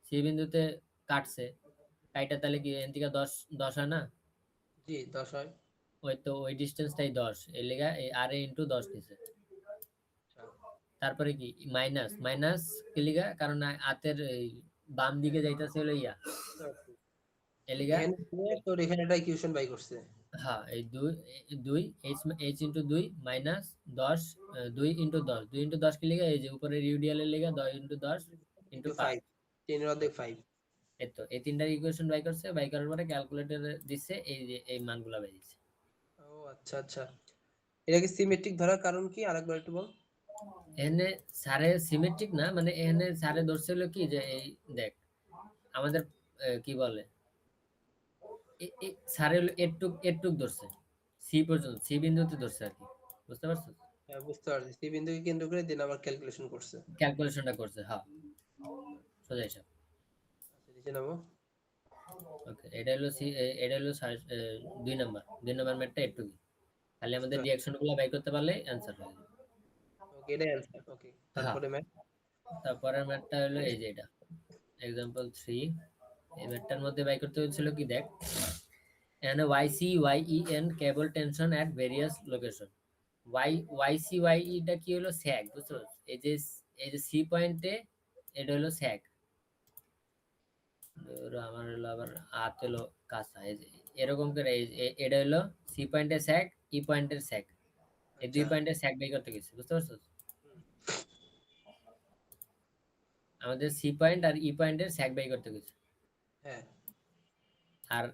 সি বিন্দুতে কাটছে কাইটা তাহলে কি এন থেকে 10 10 হয় না জি, 10 হয়। ওই তো ওই ডিসটেন্সটাই 10 এই লিগা এই আর এ ইন্টু 10 নিছে আচ্ছা, তারপরে কি মাইনাস মাইনাস কি লিগা কারণ হাতের এই বাম দিকে যাইতাছে হলো ইয়া বুঝতে পারছি। এই লিগা এখানে দিয়ে তোর এখানে একটা ইকুয়েশন বাই করছে। হ্যাঁ এই দুই দুই H into 2 minus 10 2 into 10 2 into 10 কি লিগা এই যে উপরের ইউডিএল এর লিগা 10 ইন্টু 10 ইন্টু ইন্টু 5 5, 10 এর অর্ধেক 5। এই তো এই তিনটার ইকুয়েশন বাই করছে বাই করার পরে ক্যালকুলেটরে দিচ্ছে এই যে এই মানগুলা বাই দিচ্ছে ও আচ্ছা আচ্ছা, এটা কি সিমেট্রিক ধরার কারণ কি আরেকবার একটু বল। এখানে সারে সিমেট্রিক না মানে এখানে সারে ধরছে হলো কি যে এই দেখ আমাদের কি বলে সারে হলো এটুক এটুক ধরছে সি পর্যন্ত সি বিন্দুতে ধরছে আর কি বুঝতে পারছো হ্যাঁ, বুঝতে পারছি, সি বিন্দুকে কেন্দ্র করে দিন আবার ক্যালকুলেশন করছে। ক্যালকুলেশনটা করছে হ্যাঁ সোজা হিসাব আচ্ছা, নিচে নামো। ওকে এটা হলো এটা হলো 2 নাম্বার ম্যাথটা একটু খালি বুঝতে আমাদের পারছি। রিঅ্যাকশন গুলো বাই করতে পারলে অ্যান্সার হয়ে যাবে ওকে, এটাই অ্যান্সার। ওকে, হ্যাঁ তারপরে ম্যাম। তারপরের ম্যাথটা হলো এই যে এটা এক্সাম্পল 3 এই ম্যাথটার মধ্যে বাই করতে হচ্ছিল কি দেখ এখানে YCYEN কেবল টেনশন এট ভেরিয়াস লোকেশন YCYE টা কি হলো স্যাগ বুঝছো এই যে সি পয়েন্টে এটা হলো স্যাগ আমার হলো আবার হাত হলো কাঁচা এই যে এরকম করে এটা হলো সি পয়েন্টের স্যাগ ই পয়েন্টের স্যাগ এই আচ্ছা। দুই পয়েন্টের স্যাগ বাই করতে গেছে বুঝতে পারছো হুম, আমাদের সি পয়েন্ট আর ই পয়েন্টের স্যাগ বাই করতে গেছে হ্যাঁ, আর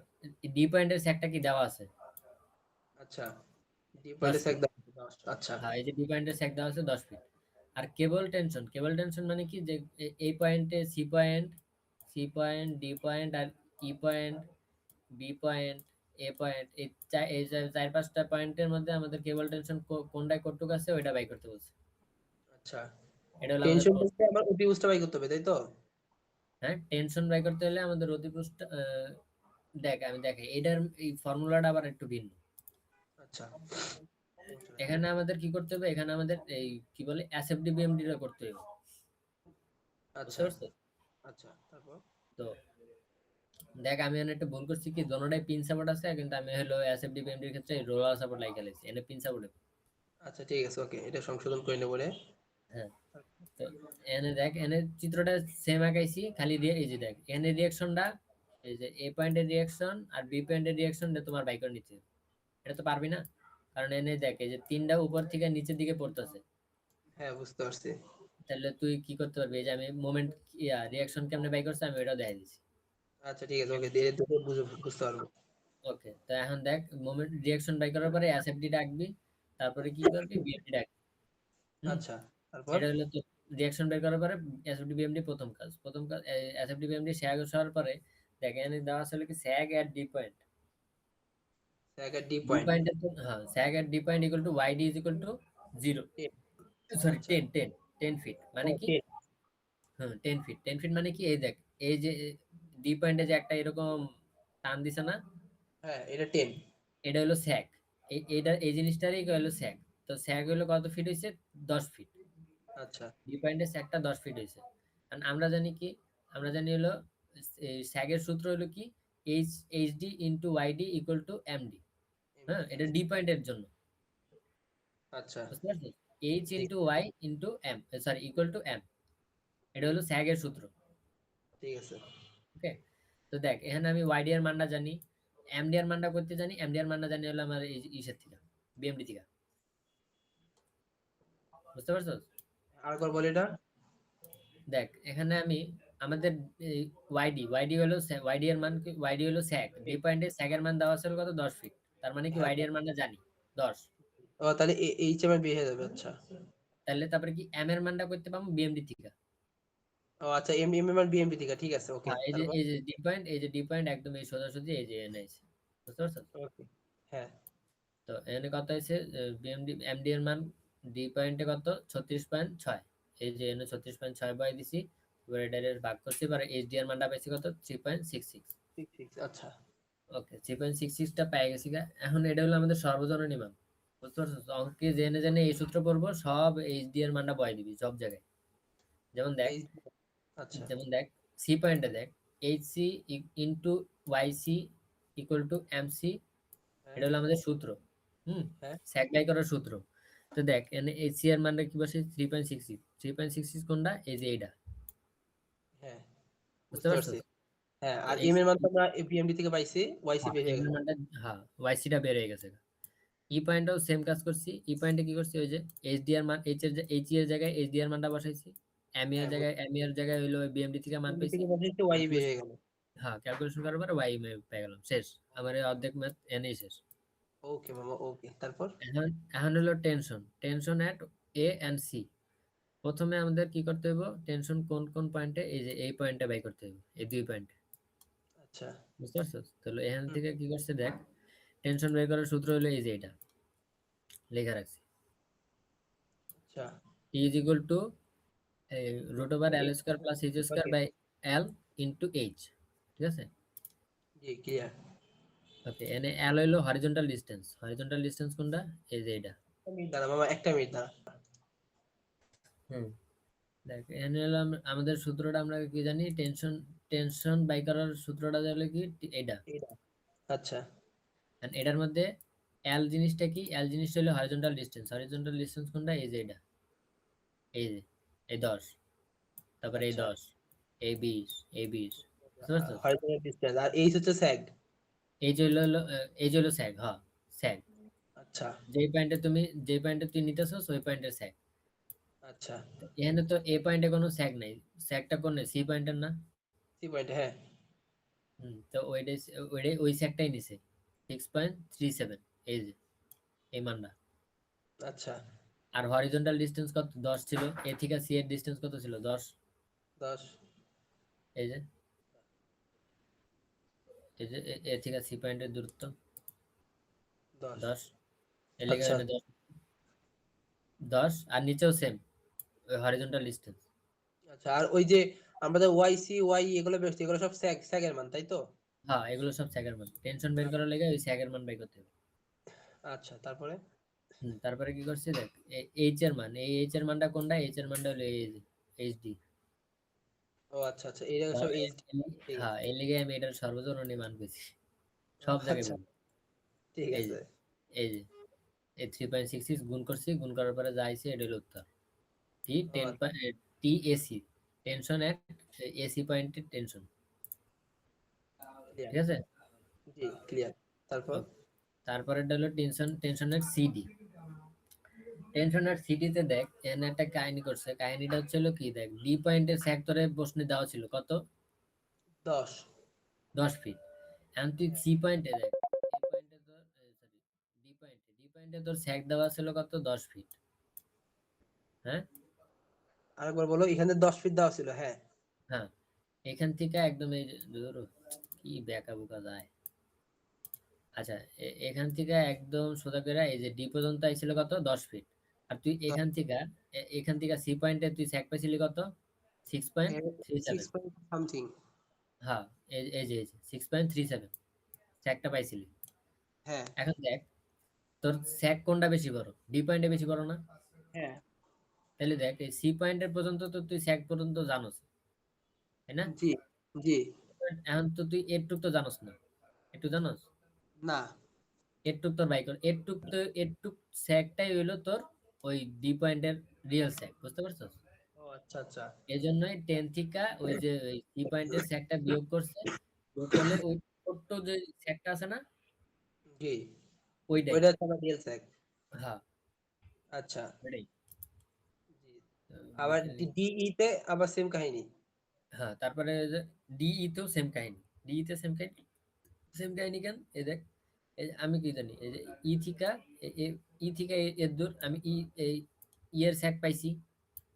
ডি পয়েন্টের স্যাগটা কি দেওয়া আছে আচ্ছা, ডি 10 পয়েন্টে সেক ফিট দাও। আচ্ছা, হ্যাঁ এই যে ডি পয়েন্টের স্যাগ দেওয়া আছে 10 ফিট আর কেবল টেনশন মানে কি যে এই পয়েন্টে সি পয়েন্ট ডি পয়েন্ট আর ই পয়েন্ট বি পয়েন্ট এ পয়েন্ট এই চার পাঁচটা পয়েন্টের মধ্যে আমাদের কেবল টেনশন কোনটায় কতটুকু আছে ওইটা বাই করতে বলছে আচ্ছা। এটা হলো আমাদের টেনশন প্রশ্ন বলতে আবার অতিভুজটা বাই করতে হবে, তাই তো? হ্যাঁ টেনশন বাই করতে হলে আমাদের অতিপৃষ্ঠ দেখ আমি দেখাই এটার এই ফর্মুলাটা আবার একটু ভিন্ন আচ্ছা, টেনশন। এখানে আমাদের কি করতে হবে, এখানে আমাদের এই কি বলে এসএফডি বিএমডি টা করতে হবে, বুঝতে আচ্ছা পারছো? আচ্ছা, তারপর? তো দেখ আমি এখানে একটা ভুল করছি কি, দোনোটাই পিন সাপোর্ট আছে, কিন্তু আমি হলো এসএফডি বিএমডি এর ক্ষেত্রে রোলার সাপোর্ট লাগিয়ে ফেলেছি, এনে পিন সাপোর্ট। আচ্ছা ঠিক আছে, ওকে, এটা সংশোধন করে নেবো রে। হ্যাঁ, তো এনে দেখ এনে চিত্রটা সেম আঁকাইছি, খালি এই যে দেখ এনে রিয়াকশনটা, এই যে এ পয়েন্টের রিয়াকশন আর বি পয়েন্টের রিয়াকশনটা তোমার বাই করে নিতে হবে। এটা তো পারবি না, কারণ এনে দেখ এই যে তিনটা উপর থেকে নিচের দিকে পড়তেছে। হ্যাঁ, বুঝতে পারছি। তাহলে তুই কি করতে পারবি, এই যে আমি মোমেন্ট রিয়াকশন কেমনে বাই করছি আমি ওটাও দেখাই দিছি। আচ্ছা ঠিক আছে, ওকে, ধীরে ধীরে বুঝতে পারবো। ওকে, তো এখন দেখ মোমেন্ট রিয়াকশন বাই করার পরে এসএফডি ডাকবি, তারপরে কি করবি বিএমডি ডাকবি। হুম, আচ্ছা, তারপর? এটা হলো তো রিয়াকশন বের করার পরে এসএফডি বিএমডি প্রথম কাজ এসএফডি বিএমডি স্যাগ হওয়ার পরে দেখ এখানে দেওয়া আছে কি স্যাগ এট ডি পয়েন্ট। জায়গা ডি ডি পয়েন্ট। পয়েন্টের জন্য হ্যাঁ, sag at D point equal to Y D is equal to 0, sorry আচ্ছা, 10 ফিট ও মানে কি, 10। হ্যাঁ 10 ফিট মানে কি, এই দেখ এই যে ডি পয়েন্টে যে একটা এরকম টান দিছে না, হ্যাঁ, এটা 10। এটা হলো স্যাগ। এইটা এই জিনিসটারই হলো স্যাগ। তো স্যাগ হলো কত ফিট হইছে, 10 ফিট। আচ্ছা, ডি পয়েন্টের স্যাগটা 10 ফিট হয়েছে। কারণ আমরা জানি কি, আমরা জানি হলো স্যাগের সূত্র হলো কি, HD into YD equal to MD. হ্যাঁ, এটা ডি পয়েন্টের জন্য, আচ্ছা বুঝতে পারছিস? এইচ ঠিক into Y into M, sorry equal to M, এটা হলো স্যাগের সূত্র। ঠিক আছে। ওকে, তো দেখ এখানে আমি ওয়াইডি এর মানটা জানি, এমডি এর মানটা করতে জানি, এমডি এর মানটা জানি হলো আমার এই ইসের থেকে, বিএমডি থেকে, বুঝতে পারছো? আরেকবার বল এটা। দেখ এখানে আমি আমাদের ওয়াইডি হলো ওয়াইডি এর মান কি, ওয়াইডি হলো স্যাগ, ডি পয়েন্টে স্যাগ এর মান দেওয়া আছে হলো কত, 10 ফিট। তার মানে কি হ্যাঁ, ওয়াইডি এর মানটা জানি 10। ও তাহলে এইচ এম এর বিয়ে হয়ে যাবে, আচ্ছা। তাহলে তারপরে কি এম এর মানটা করতে পাবো বিএমডি থেকে। ও আচ্ছা, M M M R BMP থেকে, ঠিক আছে, ওকে, হ্যাঁ, তারপর? এই যে ডি পয়েন্ট, এই যে ডি পয়েন্ট একদম এই সোজাসুজি এই যে এনে আছে, বুঝতে পারছো? ওকে, হ্যাঁ তো এখানে কত হয়েছে, বিএমডি এমডি এর মান ডি পয়েন্টে কত 36.6, এই যে এনে 36.6 বয় দিছি, এবার এটা ভাগ করছি, এবার এইচডি এর মানটা পাইছি কত 3.66। 6 আচ্ছা। ওকে, 3.66টা পেয়ে গেছি গা। এখন এটা হলো আমাদের সর্বজনীন মান, বুঝতে পারছো? তো অঙ্কে জেনে জেনে এই সূত্র পড়বো, সব এইচডি এর মানটা বয় দিবি সব জায়গায়। যেমন দেখ, এইচ, আচ্ছা, যেমন দেখ সি পয়েন্টে দেখ H C into Y C equal to M C, হ্যাঁ এটা হলো আমাদের সূত্র। হুম, হ্যাঁ স্যাক বাই করার সূত্র। তো দেখ এখানে এইচ সি এর মানটা কি বসে, 3.66, 3.66 কোনটা, এই যে এইটা, হ্যাঁ, বুঝতে বুঝতে পারছো? পারছি। হ্যাঁ, তো আর এই এম এর মান তো আমরা বিএমডি থেকে পাইছি, ওয়াইসি হ্যাঁ বের হয়ে এম গেল। এর মানটা, হ্যাঁ ওয়াইসিটা বের হয়ে গেছে। ই পয়েন্টেও সেম কাজ করছি, ই পয়েন্টে কি করছি, ওই যে এইচডি এর মান, এইচ এর জায়গায় এইচডি এর মানটা বসাইছি, এম এর হ্যাঁ, জায়গায় এম এর জায়গায় হইলো বিএমডি থেকে মান বিএমডি পাইছি। থেকে পাইছি, ওয়াই বের ক্যালকুলেশন, হয়ে গেল। হ্যাঁ ক্যালকুলেশন করার পরে ওয়াই পেয়ে গেলাম, শেষ। আমার এই অর্ধেক ম্যাথ এনেই শেষ। ওকে মামা, ওকে, তারপর? এখন এখন হলো tension, tension at A and C. প্রথমে আমাদের কি করতে হবে, টেনশন কোন কোন পয়েন্টে, এই যে এই পয়েন্টে বাই করতে হবে, এই দুই পয়েন্টে, আচ্ছা, বুঝতে পারছো? তাহলে এখান হুম, থেকে কি করছে দেখ, টেনশন বের করার সূত্র হলো এই যে এটা লেখা রাখছি, আচ্ছা, T is equal to root over L square plus H square okay, by L into H, ঠিক আছে? জি ক্লিয়ার। ওকে, এনে এল হইলো হরিজন্টাল ডিস্টেন্স, হরিজন্টাল ডিস্টেন্স কোনটা, এই যে এটা। মিনিট দাঁড়া মামা, একটা মিনিট দাঁড়া। হুম, দেখ এখানে হলো আমাদের সূত্রটা আমরা কি জানি, টেনশন, টেনশন বাই করার সূত্রটা হলো কি এটা। এটা, আচ্ছা And এটার মধ্যে এল জিনিসটা কি, এল জিনিসটা হলো হরিজন্টাল ডিস্টেন্স, হরিজন্টাল ডিস্টেন্স কোনটা, এই যে এটা, এই যে এই 10, তারপরে এই আচ্ছা, 10, এই 20, এই 20, বুঝতে পারছো? হরিজন্টাল ডিসটেন্স, আর এইচ হচ্ছে স্যাগ। এই যে হলো এই যে হলো স্যাগ, হ্যাঁ স্যাগ, আচ্ছা যে পয়েন্টে তুই নিতেছস ওই পয়েন্টের স্যাগ। আচ্ছা, এখানে তো এ পয়েন্টে কোনো স্যাগ নাই, স্যাগটা কোন সি পয়েন্টের না। সি পয়েন্ট, হ্যাঁ তো ওইটাই, ওইটাই ওই স্যাগটাই নিছে 6.37, এই যে এই মানটা। আচ্ছা, আর হরিজন্টাল ডিস্টেন্স কত, 10 ছিল, এ থেকে সি এর ডিস্টেন্স কত ছিল, 10। 10, এই যে এই যে এ থেকে সি পয়েন্টের দূরত্ব 10, 10, এর লেগে আচ্ছা এখানে 10, 10 আর নিচেও সেম হরিজন্টাল ডিস্টেন্স। আচ্ছা, আর ওই যে আমাদের ওয়াইসি ওয়াই এগুলো বেরোচ্ছে, এগুলো সব স্যাগ স্যাগের মান, তাই তো? হ্যাঁ এগুলো সব স্যাগের মান, টেনশন বের করার লেগে ওই স্যাগের মান বাই করতে হবে। আচ্ছা, তারপরে? তারপরে কি করছি দেখ, এইচ এর মান, এই এইচ এর মানটা কোনটা, এইচ এর মানটা হলো এইচডি। ও আচ্ছা আচ্ছা, এই জায়গায় সব এইচডি। ঠিক হ্যাঁ, আছে। এই লিগে আমি এটার সর্বজনীন মান পেয়েছি সব জায়গায় আচ্ছা, বলি। ঠিক এই যে আছে। এই যে এই 3.66 গুণ করছি, গুণ করার পরে যা আইছে এটা হলো উত্তর। টি ও টেন আচ্ছা, টি এসি, টেনশন এট এসি পয়েন্টের টেনশন। ক্লিয়ার। ঠিক আছে। জি, ক্লিয়ার। তারপর? Okay. তারপরেরটা হলো টেনশনের সিডি। টেনশনের সিডিতে দেখ এখানে একটা কাহিনী করছে, কাহিনীটা হচ্ছে হলো কি দেখ, ডি পয়েন্টের সেক্টরে প্রশ্নে দেওয়া ছিল কত, 10। 10 ফিট। এখন তুই সি পয়েন্টে দেখ, সি পয়েন্টে তোর সরি, ডি পয়েন্টে তোর স্যাক দেওয়া ছিল কত, 10 ফিট। হ্যাঁ। আরেকবার বলো, এখানে 10 ফিট দেওয়া ছিল, হ্যাঁ। হ্যাঁ, এখান থেকে একদম এই যে ধরো, কি বেকা বুকা যায়। আচ্ছা, এখান থেকে একদম সোজা করে এই যে ডি পর্যন্ত আইছিল কত, 10 ফিট। আর তুই এখান থেকে সি পয়েন্টে তুই স্যাক পাইছিলি কত, 6.37। 6 পয়েন্ট সামথিং। হ্যাঁ, এই যে 6.37 স্যাকটা পাইছিলি। হ্যাঁ, এখন দেখ, তোর স্যাক কোনটা বেশি বড়, ডি পয়েন্টে বেশি বড় না? হ্যাঁ। তাহলে দেখ এই সি পয়েন্টের পর্যন্ত তো তুই স্যাক পর্যন্ত জানোস, তাই না? জি, জি। এখন তো তুই এরটুক তো জানোস না, একটু জানোস, না। এরটুক তোর বাই কর, এরটুক স্যাকটাই হইলো তোর ওই ডি পয়েন্টের রিয়েল স্যাক, বুঝতে পারছস? ও আচ্ছা আচ্ছা। এই জন্যই 10 থেকে ওই যে ওই সি পয়েন্টের স্যাকটা বিয়োগ করছে, বিয়োগ করলে ওই ছোট্ট যে স্যাকটা আছে না, জি, ওইটাই। ওইটা হচ্ছে আমার রিয়েল স্যাক। হ্যাঁ, আচ্ছা। ওইটাই। জি। আবার বুঝলি? ডিই তে আবার সেম কাহিনী। হ্যাঁ, তারপরে ডিই তেও সেম কাহিনী, ডিই তে সেম কাহিনী, সেম কাহিনী কেন, এই দেখ, এই যে আমি কি জানি, এই যে ই থিকা ই থিকা এর দূর আমি এই এর স্যাক পাইছি,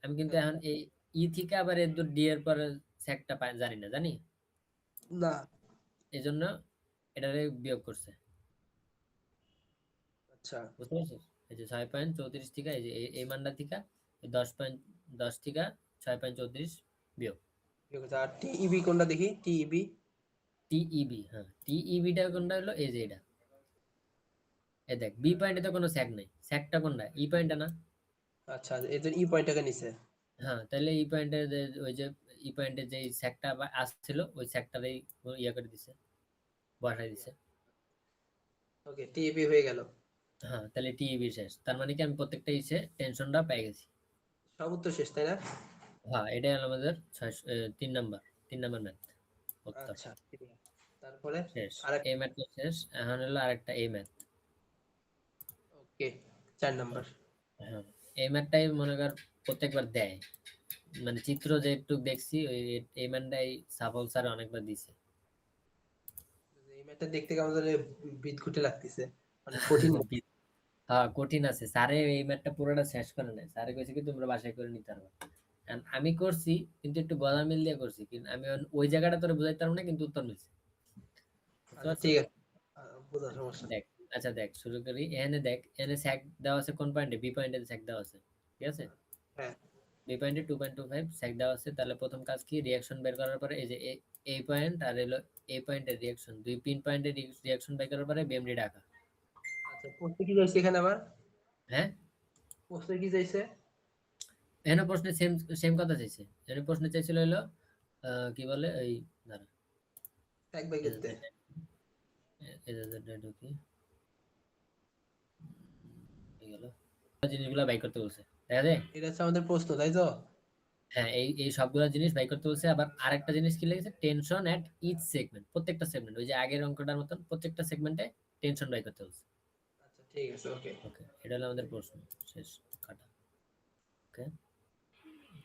আমি কিন্তু এখন আচ্ছা। এই ই থিকা আবার এর দূর ডি এর পরে স্যাকটা জানি না, জানি, না। এই জন্য এটারে বিয়োগ করছে। আচ্ছা, বুঝতে পারছিস? এই যে 6.34 থেকে এই যে এই মানটা থেকে 10.10 থেকে 6.34 বিয়োগ। ঠিক আছে। আর টিইবি কোনটা দেখি, টিইবি। টিইবি, হ্যাঁ, টিইবিটা কোনটা হলো, এই যে এটা, এই দেখ বি পয়েন্টে তো কোনো স্যাক নাই, স্যাকটা কোনটা, ই পয়েন্টে না? আচ্ছা, এদের ই পয়েন্টটাকে নিছে। হ্যাঁ, তাহলে ই পয়েন্টে ওই যে ই পয়েন্টে যে স্যাকটা আসছিল ওই স্যাকটারই ইয়ে করে দিছে, বসাই দিছে। ওকে, টিইবি হয়ে গেল। হ্যাঁ, তাহলে টিইবি শেষ, তার মানে কি আমি প্রত্যেকটা ইসে টেনশনটা পেয়ে গেছি। সব উত্তর শেষ, তাই না? হ্যাঁ, এটাই হলো আমাদের 3 নাম্বার, 3 নাম্বার ম্যাথ উত্তর। আচ্ছা, ঠিক আছে। তারপরে শেষ, আরেক। এই ম্যাথটা শেষ, এখন হলো আরেকটা এই ম্যাথ। ওকে, 4 নাম্বার। হ্যাঁ, এই ম্যাথটাই মনে কর প্রত্যেকবার দেয়, মানে চিত্র যে একটু দেখছি ওই এই ম্যাথটাই সাফল স্যার অনেকবার দিছে। এই ম্যাথটা দেখতে কেমন জানি বিদঘুটে লাগতেছে, মানে কঠিন মনে হ্যাঁ, কঠিন আছে, স্যারে এই ম্যাথটা পুরোটা শেষ করে নাই, স্যারে কইছে কি তোমরা বাসায় করে নিতে পারবে। And আমি করছি কিন্তু একটু গলা মিল দিয়ে করছি, কিন্তু আমি ওই জায়গাটা তোরা বুঝাইতে পারবো না, কিন্তু উত্তর মিলছে, বুঝতে আচ্ছা, ঠিক পারছিস? আছে। বোঝা সমস্যা নেই। দেখ, আচ্ছা দেখ শুরু করি, এখানে দেখ, এখানে স্যাক দেওয়া আছে কোন পয়েন্টে, বি পয়েন্টে স্যাক দেওয়া আছে, ঠিক আছে? হ্যাঁ। বি পয়েন্টে 2.25 স্যাক দেওয়া আছে, তাহলে প্রথম কাজ কি, রিয়াকশন বের করার পরে এই যে এই পয়েন্ট আর এলো এই পয়েন্টের রিয়াকশন, দুই পিন পয়েন্টের রিয়াকশন বের করার পরে বিএমডি ডাকা। আচ্ছা, প্রশ্নে কি চাইছে এখানে আবার? হ্যাঁ, প্রশ্নে কি চাইছে? এখানে প্রশ্নে সেম সেম কথা চাইছে, এখানে প্রশ্নে চাইছিল হলো কি বলে এই, দাঁড়া, এক বাই করতে। কি কি গেল, জিনিসগুলো বাই করতে বলছে, দেখা যায়। এটা হচ্ছে আমাদের প্রশ্ন, তাই তো? হ্যাঁ, এই সবগুলো জিনিস বাই করতে বলছে, আবার আরেকটা জিনিস কি লিখেছে, টেনশন এট ইচ সেগমেন্ট, প্রত্যেকটা সেগমেন্ট ওই যে আগের অঙ্কটার মতন প্রত্যেকটা সেগমেন্টে টেনশন বাই করতে বলছে। আচ্ছা, ঠিক আছে। ওকে। ওকে, এটা হলো আমাদের প্রশ্ন, শেষ, কাটা। ওকে,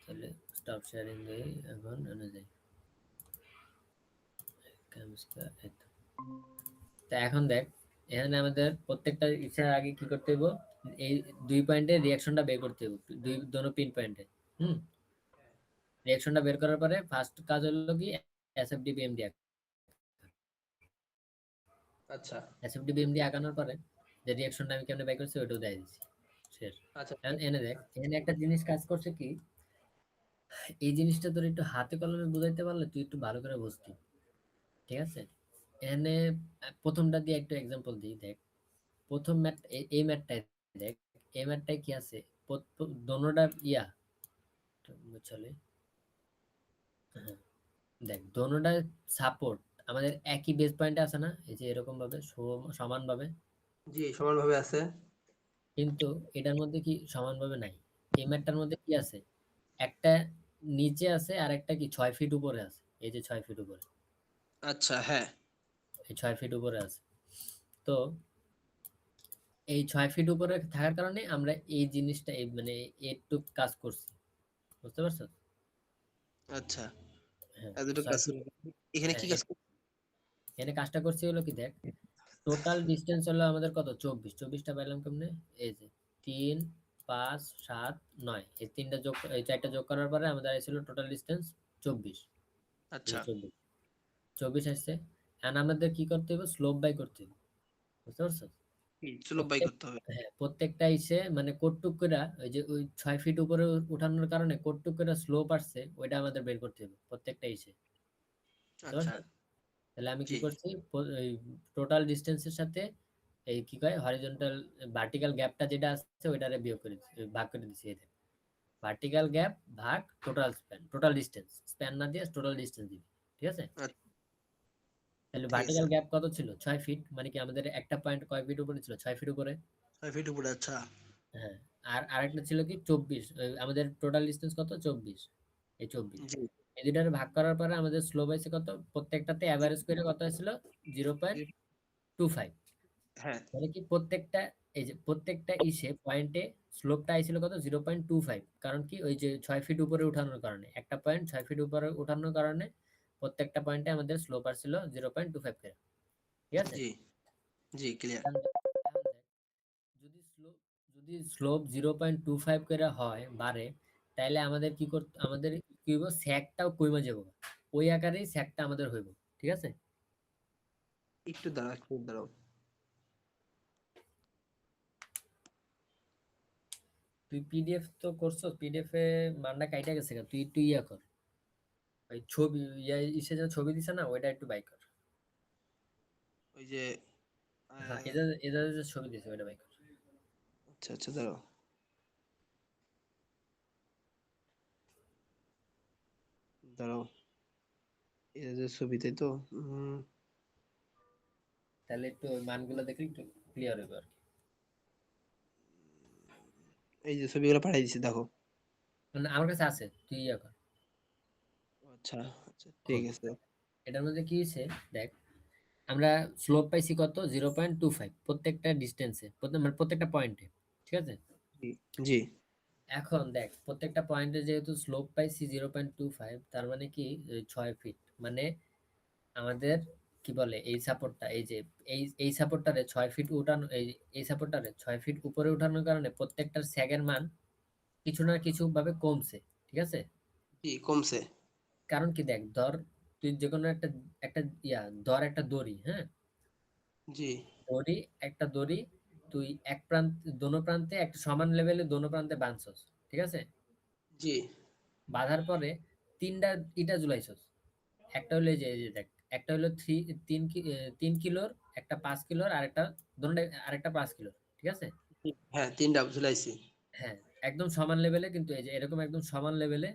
তাহলে স্টপ শেয়ারিং দেই, এখন অনুযায়ী তা এখন দেখ, এখানে আমাদের প্রত্যেকটা ইচ্ছার আগে কি করতে হইব, এই দুই পয়েন্টে রিয়াকশনটা বের করতে হইব, দুই দোনো পিন পয়েন্টে। হুম, রিয়াকশনটা বের করার পরে ফার্স্ট কাজ হলো কি, এসএফডি বিএমডি, আচ্ছা এসএফডি বিএমডি আঁকানোর পরে যে রিয়াকশনটা আমি কেমনে বের করছি ওটাও দেয় দিচ্ছি, শেষ। আচ্ছা, এখন ঠিক এনে দেখ, এখানে একটা জিনিস কাজ করছে কি, এই জিনিসটা তোর একটু হাতে কলমে বুঝাইতে পারলে তুই একটু ভালো করে বুঝতি, ঠিক আছে? এখানে প্রথমটা দিয়ে একটু এক্সাম্পল দিই, দেখ প্রথম ম্যাথ, এই ম্যাথটাই দেখ, এই ম্যাটটায় কি আছে, দোনোটা ইয়া চলে, হ্যাঁ দেখ দোনোটা সাপোর্ট আমাদের একই বেস পয়েন্টে আছে না, এই যে এরকম ভাবে সমান ভাবে, জি সমানভাবে আছে। কিন্তু এটার মধ্যে কি সমানভাবে নাই। এই ম্যাটটার মধ্যে কি আছে, একটা নিচে আছে আর একটা কি 6 ফিট উপরে আছে, এই যে 6 ফিট উপরে, আচ্ছা হ্যাঁ। এই 6 ফিট উপরে আছে। তো এই 6 ফিট উপরে থাকার কারণে আমরা এই জিনিসটা এই মানে একটু কাজ করছি, বুঝতে পারছো? আচ্ছা, হ্যাঁ এতটুকু ছয় কাজ ফিট করে। এখানে হ্যাঁ কি কাজ করে? এখানে কাজটা করছি হলো কি দেখ, টোটাল ডিস্টেন্স হলো আমাদের কত, 24টা পাইলাম কেমনে, এই যে 3 5 7 9, এই তিনটা যোগ এই চারটা যোগ করার পরে আমাদের ছিল টোটাল ডিস্টেন্স 24, এই আচ্ছা। যে 24 আসছে। এখন আমাদের কি করতে হবে, স্লোপ বাই করতে হবে, বুঝতে পারছো? সুলভ বাই প্রত্যেক করতে হবে। হ্যাঁ প্রত্যেকটা ইসে মানে কটটুক করে ওই যে ওই 6 ফিট উপরে উঠানোর কারণে কটটুক করে স্লোপ আসছে, ওইটা আমাদের বের করতে হবে প্রত্যেকটা ইসে, বুঝতে আচ্ছা। পারছো? তাহলে আমি কি জি করছি, এই টোটাল ডিস্টেন্সের সাথে এই কি কয় হরিজন্টাল ভার্টিক্যাল গ্যাপটা যেটা আছে ওইটারে বিয়োগ করে দিচ্ছি, ভাগ করে দিচ্ছি, এই ভার্টিক্যাল গ্যাপ ভাগ total span, total distance, span না দিয়ে টোটাল ডিস্টেন্স দিবি, ঠিক আছে? আচ্ছা, তাহলে ঠিক আছে। ভার্টিক্যাল গ্যাপ কত ছিল, 6 ফিট, মানে কি আমাদের একটা পয়েন্ট কয় ফিট উপরে ছিল, 6 ফিট উপরে। 6 ফিট উপরে, আচ্ছা। হ্যাঁ, আর আরেকটা ছিল কি 24, আমাদের টোটাল ডিস্টেন্স কত, 24, এই 24, জি এই দুটার ভাগ করার পরে আমাদের স্লোপ হয়েছে কত, প্রত্যেকটাতে অ্যাভারেজ করে কত হয়েছিল, জিরো পয়েন্ট জি, টু ফাইভ হ্যাঁ মানে কি প্রত্যেকটা এই যে প্রত্যেকটা ইসে পয়েন্টে স্লোপটা আইছিল কত, 0.25, কারণ কি ওই যে 6 ফিট উপরে উঠানোর কারণে, একটা পয়েন্ট 6 ফিট উপরে উঠানোর কারণে প্রত্যেকটা পয়েন্টে আমাদের স্লোপ আসছিল 0.25 করে, ঠিক আছে? জি জি ক্লিয়ার। এখন দেখ, যদি স্লোপ 0.25 করে হয় বাড়ে, তাহলে আমাদের কি করতে, আমাদের কি হইব, স্যাগটাও কমে যাব, ওই আকারেই স্যাগটা আমাদের হইব, ঠিক আছে? একটু দাঁড়াও, একটু দাঁড়াও। তুই পিডিএফ তো করছো, পিডিএফ এ মানটা কাইটা গেছে গা, তুই একটু ইয়া কর, ওই ছবি ইসে যে ছবি দিছে না ওইটা একটু বাই কর। ওই যে হ্যাঁ আহ, এটা এটা যে ছবি দিছে ওইটা বাই কর। আচ্ছা আচ্ছা দাঁড়াও, দাঁড়াও। এটা যে ছবিতে তো তাহলে একটু ওই মানগুলো দেখলে একটু ক্লিয়ার হবে আর কি। এই যে ছবিগুলো পাঠিয়ে দিছি দেখো। মানে আমার কাছে আছে, তুই ইয়া কর, আচ্ছা আচ্ছা ঠিক খোল। আছে। এটার মধ্যে কি হয়েছে দেখ, আমরা স্লোপ পাইছি কত, 0.25 প্রত্যেকটা ডিস্টেন্সে, মানে প্রত্যেকটা পয়েন্টে, ঠিক আছে? জি জি এখন দেখ প্রত্যেকটা পয়েন্টে যেহেতু স্লোপ পাইছি 0.25, তার মানে কি 6 ফিট, মানে আমাদের কি বলে এই সাপোর্টটা, এই যে এই সাপোর্টটারে 6 ফিট উঠানো, এই সাপোর্টটারে 6 ফিট উপরে উঠানোর কারণে প্রত্যেকটার স্যাগের মান কিছু না কিছু ভাবে কমছে, ঠিক আছে? জি কমছে। কারণ কি দেখ, ধর তুই যে কোনো একটা একটা ধর একটা দড়ি, হ্যাঁ, জি দড়ি, একটা দড়ি, তুই এক প্রান্ত, দোনো প্রান্তে একটা সমান লেভেলে দোনো প্রান্তে বাঁধছস, ঠিক আছে? জি বাঁধার পরে তিনটা ইটা ঝুলাইছস, একটা হলো এই যে দেখ, একটা হলো 3 কিলোর, একটা 5 কিলোর, আর একটা দোনোটা আরেকটা 5 কিলোর, ঠিক আছে? হ্যাঁ তিনটা ঝুলাইছি। হ্যাঁ একদম সমান লেভেলে, কিন্তু এই যে এরকম একদম সমান লেভেলে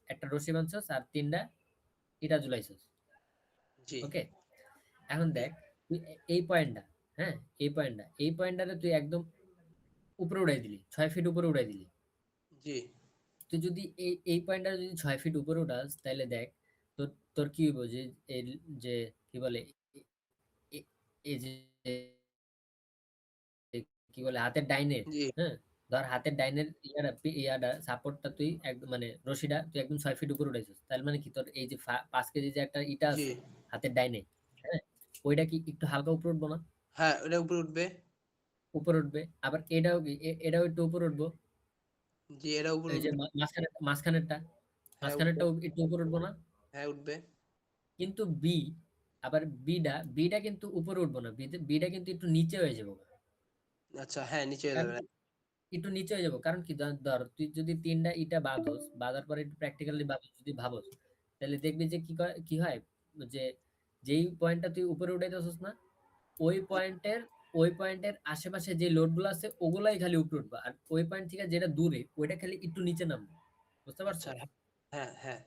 একটা রশি বাঁধছস আর তিনটা ইটা ঝুলাইছস, জি ওকে? এখন জি দেখ তুই এই পয়েন্টটা, হ্যাঁ এই পয়েন্টটারে তুই একদম উপরে উড়াই দিলি, 6 ফিট উপরে উড়াই দিলি। জি তুই যদি এই পয়েন্টটা যদি 6 ফিট উপরে উঠাস, তাহলে দেখ তোর তোর কি হইব, যে এই যে কি বলে এ- এই যে কি বলে হাতের ডাইনে, জি হ্যাঁ, ধর হাতের ডাইনের ইয়াটা সাপোর্টটা তুই একদম মানে রশিটা তুই একদম 6 ফিট উপরে উঠাইছিস, তার মানে কি তোর এই যে 5 কেজি যে একটা ইটা জি আছে হাতের ডাইনে, হ্যাঁ, ওইটা কি একটু হালকা উপরে উঠবো না? হ্যাঁ ওটা উপরে উঠবে। উপরে উঠবে। আবার এটাও কি এটাও একটু উপরে উঠবো, জি এটা উপরে এই যে উঠবে। মাঝখানেরটা হ্যাঁ উঠবে। মাঝখানেরটাও একটু উপরে উঠবো না? হ্যাঁ উঠবে। কিন্তু আবার বিটা কিন্তু উপরে উঠবো না, বিটা কিন্তু একটু নিচে হয়ে যাবো। আচ্ছা হ্যাঁ নিচে হয়ে কারণ যাবে। কি একটু নিচে হয়ে যাবো, কারণ কি ধর তুই যদি তিনটা ইটা বাঁধোস, বাঁধার পরে একটু প্র্যাকটিক্যালি যদি ভাবোস, তাহলে দেখবি যে কি হয়, যে যেই পয়েন্টটা তুই উপরে উঠাইতেছিস না, ওই পয়েন্টের ওই পয়েন্টের আশেপাশে যে লোডগুলো আছে ওগুলাই খালি উপরে উঠবে, আর ওই পয়েন্ট থেকে যেটা দূরে ওইটা খালি একটু নিচে নামবে। বুঝতে পারছো? আচ্ছা, হ্যাঁ, হ্যাঁ।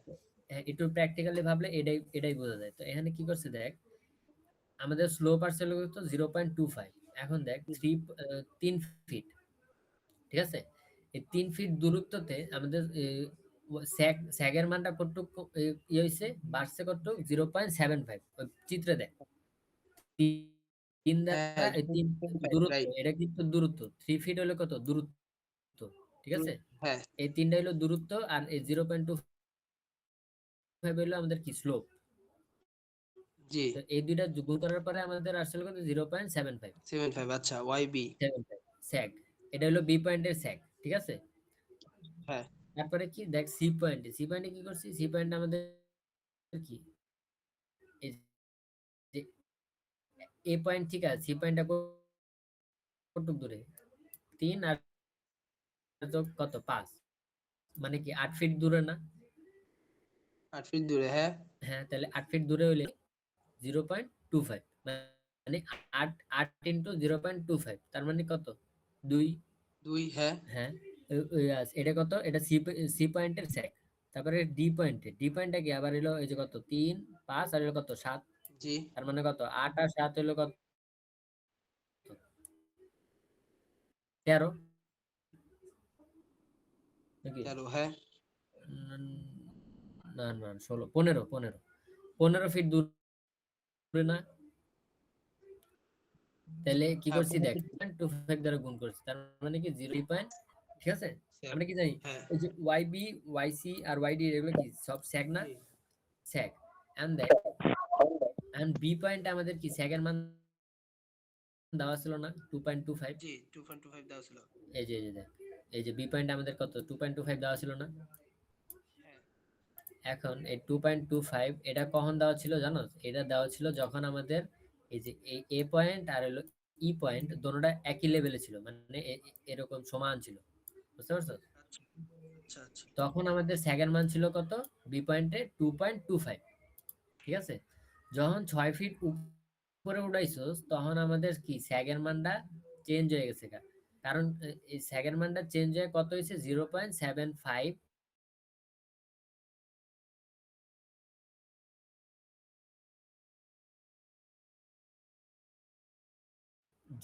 হ্যাঁ, একটু প্র্যাকটিক্যালি ভাবলে এটাই বোঝা যায়। তো এখানে কি করছে দেখ, আমাদের স্লোপ আসছে হলো কত 0.25। এখন দেখ হুম, 3 ফিট, ঠিক আছে? এই 3 ফিট দূরত্বতে আমাদের স্যাগের মানটা কতটুক ইয়ে হইছে, বাড়ছে কতটুক 0.75। ওই চিত্রে দেখ 3 দ্বারা হ্যাঁ, 3 25 দূরত্ব, রাইট। এটা কিন্তু দূরত্ব। 3 ফিট হলো কত দূরত্ব, ঠিক আছে? হ্যাঁ, এই 3টা হলো দূরত্ব, আর এই 0.25 হলো আমাদের কি স্লোপ। জি। তো এই দুইটা গুণ করার পরে আমাদের আসলে কত 0.75। 75, আচ্ছা, YB। স্যাগ, এটা হলো বি পয়েন্টের স্যাগ, ঠিক আছে? হ্যাঁ, তারপরে কি দেখ সি পয়েন্টে কি করছি, সি পয়েন্ট আমাদের কি এই যে এ পয়েন্ট, ঠিক আছে? সি পয়েন্টটা কতটুক দূরে, 3 আর যোগ কত 5, মানে কি 8 ফিট দূরে না? 8 ফিট দূরে, হ্যাঁ। হ্যাঁ, তাহলে 8 ফিট দূরে হলে 0.25, মানে 8 8 ইনটু 0.25, তার মানে কত 2। 2, হ্যাঁ। হ্যাঁ, এটা কত, এটা সি পয়েন্টের স্যাক। তারপরে ডি পয়েন্টটা কি আবার হলো এই যে কত 3 5 আর হলো কত 7, জি। তার মানে কত 8 আর 7 হলো কত 13 নাকি? 13, হ্যাঁ। উম, না না 16, 15 ফিট দূরে না? তাহলে কি হ্যাঁ, করছি 15 দেখ ফিট। 0.25 দ্বারা গুণ করছি, তার মানে কি 0 পয়েন্ট, ঠিক আছে? স্যার, আমরা কি জানি হ্যাঁ। এই যে ওয়াইবি, ওয়াইসি আর ওয়াইডি এগুলো কি সব স্যাগ না? জি। স্যাগ। এন্ড দেখ, এন্ড বি পয়েন্ট আমাদের কি স্যাগের মান দেওয়া ছিল না 2.25? জি, 2.25 দেওয়া ছিল। এই যে দেখ, এই যে বি পয়েন্ট আমাদের কত 2.25 দেওয়া ছিল না? হ্যাঁ, এখন এই 2.25 এটা কখন দেওয়া ছিল জানো? এটা দেওয়া ছিল যখন আমাদের এই যে এই এ পয়েন্ট আর হলো ই পয়েন্ট দোনোটা একই লেভেলে ছিল, মানে এরকম সমান ছিল। বুঝতে পারছো? আচ্ছা, আচ্ছা, আচ্ছা। তখন আমাদের স্যাগের মান ছিল কত বি পয়েন্টে 2.25, ঠিক আছে? যখন 6 ফিট উপরে উঠাইছস তখন আমাদের কি স্যাগের মানটা চেঞ্জ হয়ে গেছে কারণ এই স্যাগের মানটা চেঞ্জ হয়ে কত হয়েছে 0.75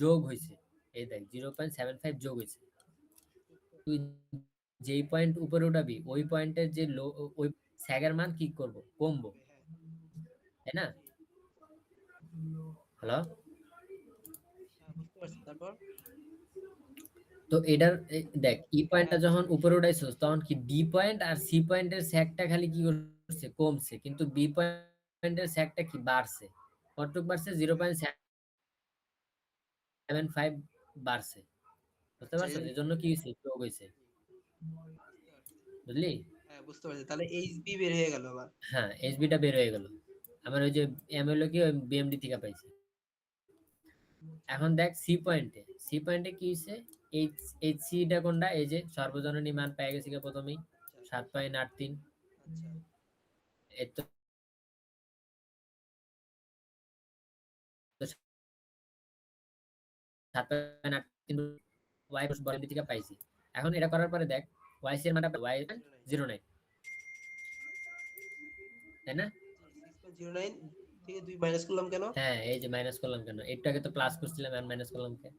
যোগ হয়েছে। এই দেখ 0.75 যোগ হয়েছে। তুই যেই পয়েন্ট উপরে উঠাবি ওই পয়েন্টের যে ওই স্যাগের মান কি করব কমবো, হ্যাঁ, তাই না? জি। হ্যালো? হ্যাঁ, বুঝতে পারছি। তারপর? তো এটার দেখ ই পয়েন্টটা হ্যাঁ, বুঝতে যখন পারছি। উপরে উঠাইছস তখন কি ডি পয়েন্ট আর সি পয়েন্টের স্যাগটা খালি কি করছে কমছে, কিন্তু বি পয়েন্টের স্যাগটা কি বাড়ছে। কতটুক বাড়ছে হ্যাঁ, 0.75 বাড়ছে। বুঝতে আচ্ছা, পারছো? এজন্য কি হয়েছে যোগ হয়েছে, বুঝতে পারছি। বুঝলি? হ্যাঁ, বুঝতে পারছি। তাহলে এইচবি বের হয়ে গেল আবার। হ্যাঁ, এসবিটা বের হয়ে গেল। আমার ওই যে এম হলো কি ওই বিএমডি থেকে পাইছি। আচ্ছা, এখন দেখ সি পয়েন্টে কি হয়েছে, এইচ এইচ সিটা কোনটা, এই যে সর্বজননী মান পেয়ে গেছি প্রথমেই আচ্ছা, 7.83। আচ্ছা। এর তো 7.83 ওয়াই বডি থেকে পাইছি। এখন এটা করার পরে দেখ ওয়াই সি এর মানটা ওয়াই 6.09। 09, তাই না? জি, 6.09 থেকে 2 মাইনাস করলাম কেন? হ্যাঁ, এই যে মাইনাস করলাম কেন, একটু আগে তো প্লাস করছিলাম আর মাইনাস করলাম কেন?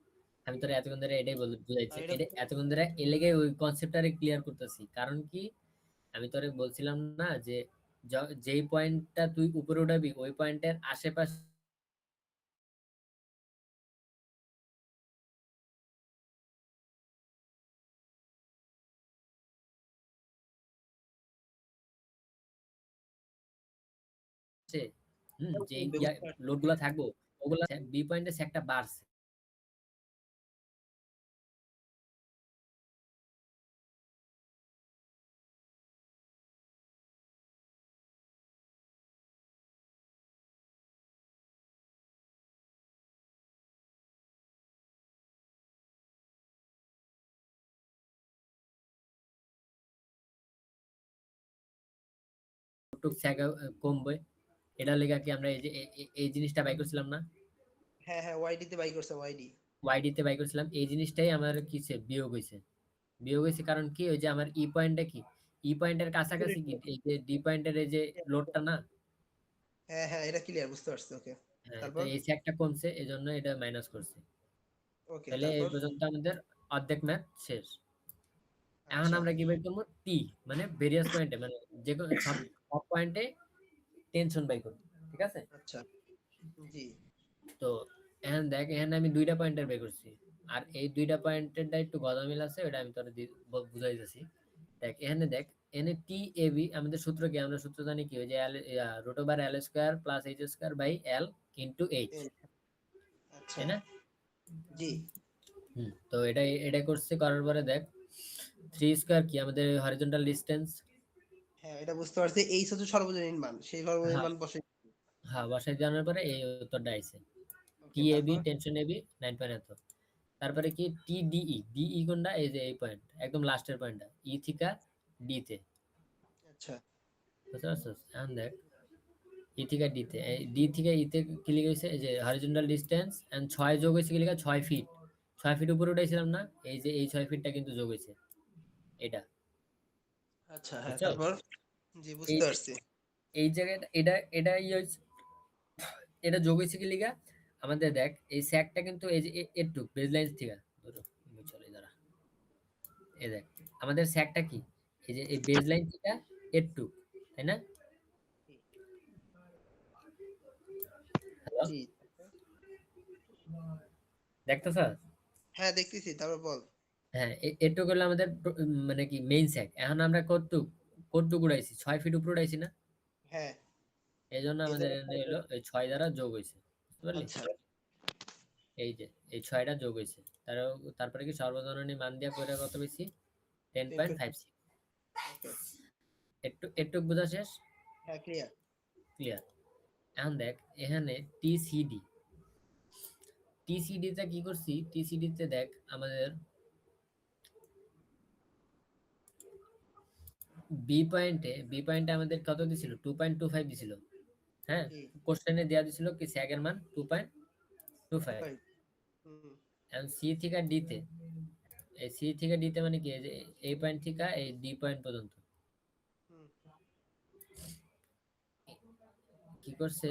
আমি তোর এতক্ষণ ধরে এটাই বুঝাইছি, আর এটা এটা এতক্ষণ ধরে এলেগে ওই কনসেপ্টটারে ক্লিয়ার করতেছি। কারণ কি আমি তোরে বলছিলাম না যে যেই পয়েন্টটা তুই উপরে উঠাবি ওই পয়েন্টের আশেপাশে যে কমবে, বুঝতে পারছি। লোড গুলা থাকবো ওগুলা বি পয়েন্টের একটা বাড়ছে। টুক স্যাগ কমবে, এটা লেগে কি আমরা এই যে এই জিনিসটা বাই করছিলাম না? হ্যাঁ হ্যাঁ, ওয়াইডি তে বাই করছে, ওয়াইডি। ওয়াইডি তে বাই করছিলাম, এই জিনিসটাই আমার কিসে বিয়োগ হয়েছে। বিয়োগ হয়েছে কারণ কি, ওই যে আমার ই পয়েন্টটা কি, ই পয়েন্টের কাছাকাছি কি এই যে ডি পয়েন্টের এই যে লোডটা না, হ্যাঁ হ্যাঁ, এটা ক্লিয়ার, বুঝতে পারছি। ওকে, হ্যাঁ, তো তারপর? এই স্যাকটা কমছে, এই জন্য এটা মাইনাস করছে। ওকে, তাহলে এই তারপর? পর্যন্ত আমাদের অর্ধেক ম্যাথ শেষ। এখন আচ্ছা। আমরা কি বের করবো, টি, মানে ভেরিয়াস পয়েন্টে, মানে যে কোনো সব সব পয়েন্টে টেনশন বাই করবো, ঠিক আছে। আচ্ছা। জি। তো এখন দেখ, এখানে আমি দুইটা পয়েন্টের বের করছি, আর এই দুইটা পয়েন্টের একটু গদামিল আছে, ওটা আমি তোর বুঝাই দিতেছি। দেখ এখানে, দেখ এখানে টি এ বি, আমাদের সূত্র কি, আমরা সূত্র জানি কি, ওই যে root over L square plus H square by L into H, N. আচ্ছা। তাই না। জি। তো এটা এটা করছে, করার পরে দেখ থ্রি স্কোয়ার কি আমাদের হরিজন্টাল ডিস্টেন্স। হ্যাঁ, এটা বুঝতে পারছি, এইচ হচ্ছে সর্বজনীন মান, সেই সর্বজনীন হ্যাঁ, মান বসে। হ্যাঁ, বসাই জানার পরে এই উত্তরটা আইছে, ওকে, টি এ বি তারপর? টেনশন এ বি 9 এত। তারপরে কি টি ডিই, ডিই কোনটা, এই যে এই পয়েন্ট একদম লাস্টের পয়েন্টটা, ই থিকা ডি তে, আচ্ছা। বুঝতে পারছিস। এখন দেখ ই থিকা ডি তে, ডি থেকে ই তে কি লিখে হয়েছে, এই যে হরিজন্টাল ডিস্টেন্স এন্ড 6 যোগ হয়েছে কি লিখা, 6 ফিট, 6 ফিট উপরে উঠাইছিলাম না, এই যে এই 6 ফিটটা কিন্তু যোগ হয়েছে, এটা, আচ্ছা, হ্যাঁ, বুঝছো। তারপর? জি, এই বুঝতে যে পারছি। এই জায়গাটা, এটা এটা ইয়ে হয়েছে, এটা যোগ হয়েছে কি লিগা, আমাদের দেখ এই স্যাকটা কিন্তু এই যে একটু বেজলাইন থেকে ধরো, চলে দাঁড়া, এই দেখ আমাদের স্যাকটা কি, এই যে এই বেজলাইন থেকে একটু, তাই না। জি। হ্যালো, জি। দেখতেছ। হ্যাঁ, দেখতেছি, তারপর বল। হ্যাঁ, একটু করলে আমাদের মানে কি মেইন স্যাক, এখন আমরা কতটুক কতটুক উড়াইছি, 6 ফিট উপরে উড়াইছি না, হ্যাঁ, এই জন্য এই আমাদের জন্য এখানে হলো ওই 6 দ্বারা যোগ হয়েছে, বুঝতে পারলি। আচ্ছা। এই যে এই 6টা যোগ হয়েছে, তারপরে কি সর্বজনীন মান দিয়া করে কত বেশি, 10.56। ওকে। একটু একটু বোঝা শেষ, হ্যাঁ, ক্লিয়ার। ক্লিয়ার। এখন দেখ এখানে টিসিডি, টিসিডি তে কি করছি, টিসিডি তে দেখ আমাদের বি পয়েন্টে আমাদের কত দিছিল, 2.25 দিছিল, হ্যাঁ। জি। কোশ্চেনে দেয়া দিছিল কি স্যাগের মান 2.25, ফাইভ। হুম। এন্ড সি থেকে ডি তে, এই সি থেকে ডি তে মানে কি, এই যে এই পয়েন্ট থেকে এই ডি পয়েন্ট পর্যন্ত হুম। কি করছে,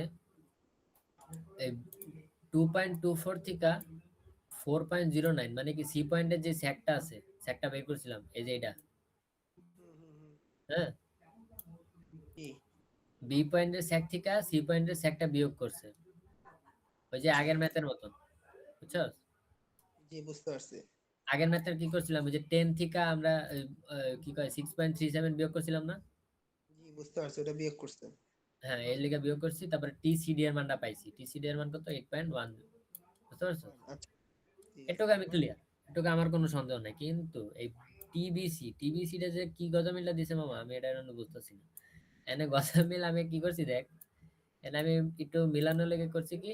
এই 2.24 থেকে 4.09, মানে কি সি পয়েন্টের যে স্যাকটা আছে, স্যাকটা বের করছিলাম, এই যে এটা, হুম। হুম। হুম। হ্যাঁ, জি। বি পয়েন্টের স্যাক থেকে সি পয়েন্টের স্যাকটা বিয়োগ করছে, ওই যে আচ্ছা। আগের ম্যাথের মতন, বুঝছো। জি, বুঝতে পারছি। আগের ম্যাথের কি করছিলাম, ওই যে 10 থেকে আমরা কি কয় 6.37 বিয়োগ করছিলাম না। জি, বুঝতে পারছি, ওটা বিয়োগ করছে। হ্যাঁ, এর লিগে বিয়োগ করছি, তারপরে টিসিডি এর মানটা পাইছি, টিসিডি এর মান কত, 8.1, বুঝতে পারছো। আচ্ছা, ঠিক আছে, এটুকু আমি তারপর? ক্লিয়ার, এটুকু আমার কোনো সন্দেহ নাই, কিন্তু এই টিবিসি টা যে কি গজামিলটা দিছে মামা, আমি এটা এখনো বুঝতেছি না। এনে গজামিল আমি কি করছি দেখ, এনে আমি একটু মিলানোর লেগে করছি কি,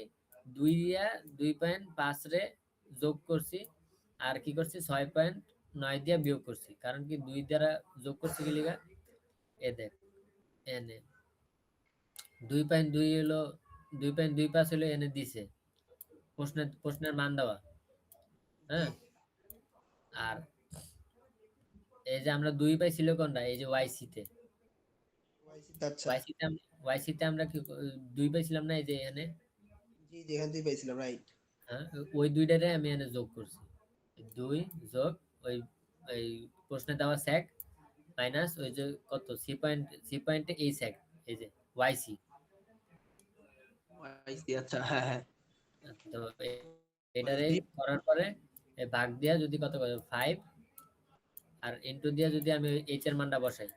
2 দিয়া 2.5 রে যোগ করছি, আর কি করছি 6.9 দিয়া বিয়োগ করছি, কারণ কি 2 দ্বারা যোগ করছি কি লিগা, এ দেখ এনে 2.2 হলো, 2.25 হলো এনে দিছে, প্রশ্নের মান দেওয়া, জি। হ্যাঁ। আর এই যে আমরা 2 পাইছিল কোনটা, এই যে ওয়াইসি তে, আচ্ছা। ওয়াইসি তে ওয়াইসি তে আমরা কি 2 পাইছিলাম না, এই যে এখানে, জি, যেখান থেকে পাইছিলাম, রাইট। হ্যাঁ, ওই দুইটারে আমি এখানে যোগ করছি, 2 যোগ ওই ওই প্রশ্নে দেওয়া স্যাক মাইনাস ওই যে কত সি পয়েন্টে এই স্যাক, এই যে ওয়াইসি। ওয়াইসি, আচ্ছা, হ্যাঁ হ্যাঁ। তো এটারে ওয়াইসি। করার পরে ভাগ দিয়া যদি কত করে 5, আর ইনটু দিয়া যদি আমি এইচ এর মানটা বসাই,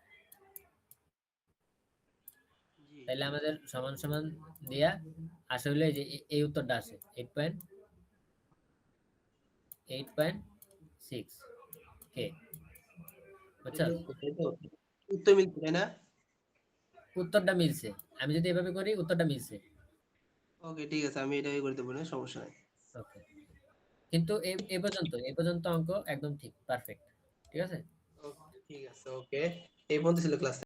জি। তাহলে আমাদের সমান সমান দিয়া আসলে এই যে এই উত্তরটা আসে 8.6 কে, বুঝছো। এটা উত্তর, তাই তো? উত্তর মিলছে, তাই না? উত্তরটা মিলছে, আমি যদি এভাবে করি উত্তরটা মিলছে। ওকে, ঠিক আছে, আমি এটাই করে দেবো না, সমস্যা নাই। ওকে, কিন্তু এ পর্যন্ত অঙ্ক একদম ঠিক পারফেক্ট, ঠিক আছে। ওকে, ঠিক আছে, ওকে। এই পর্যন্ত ছিল ক্লাস।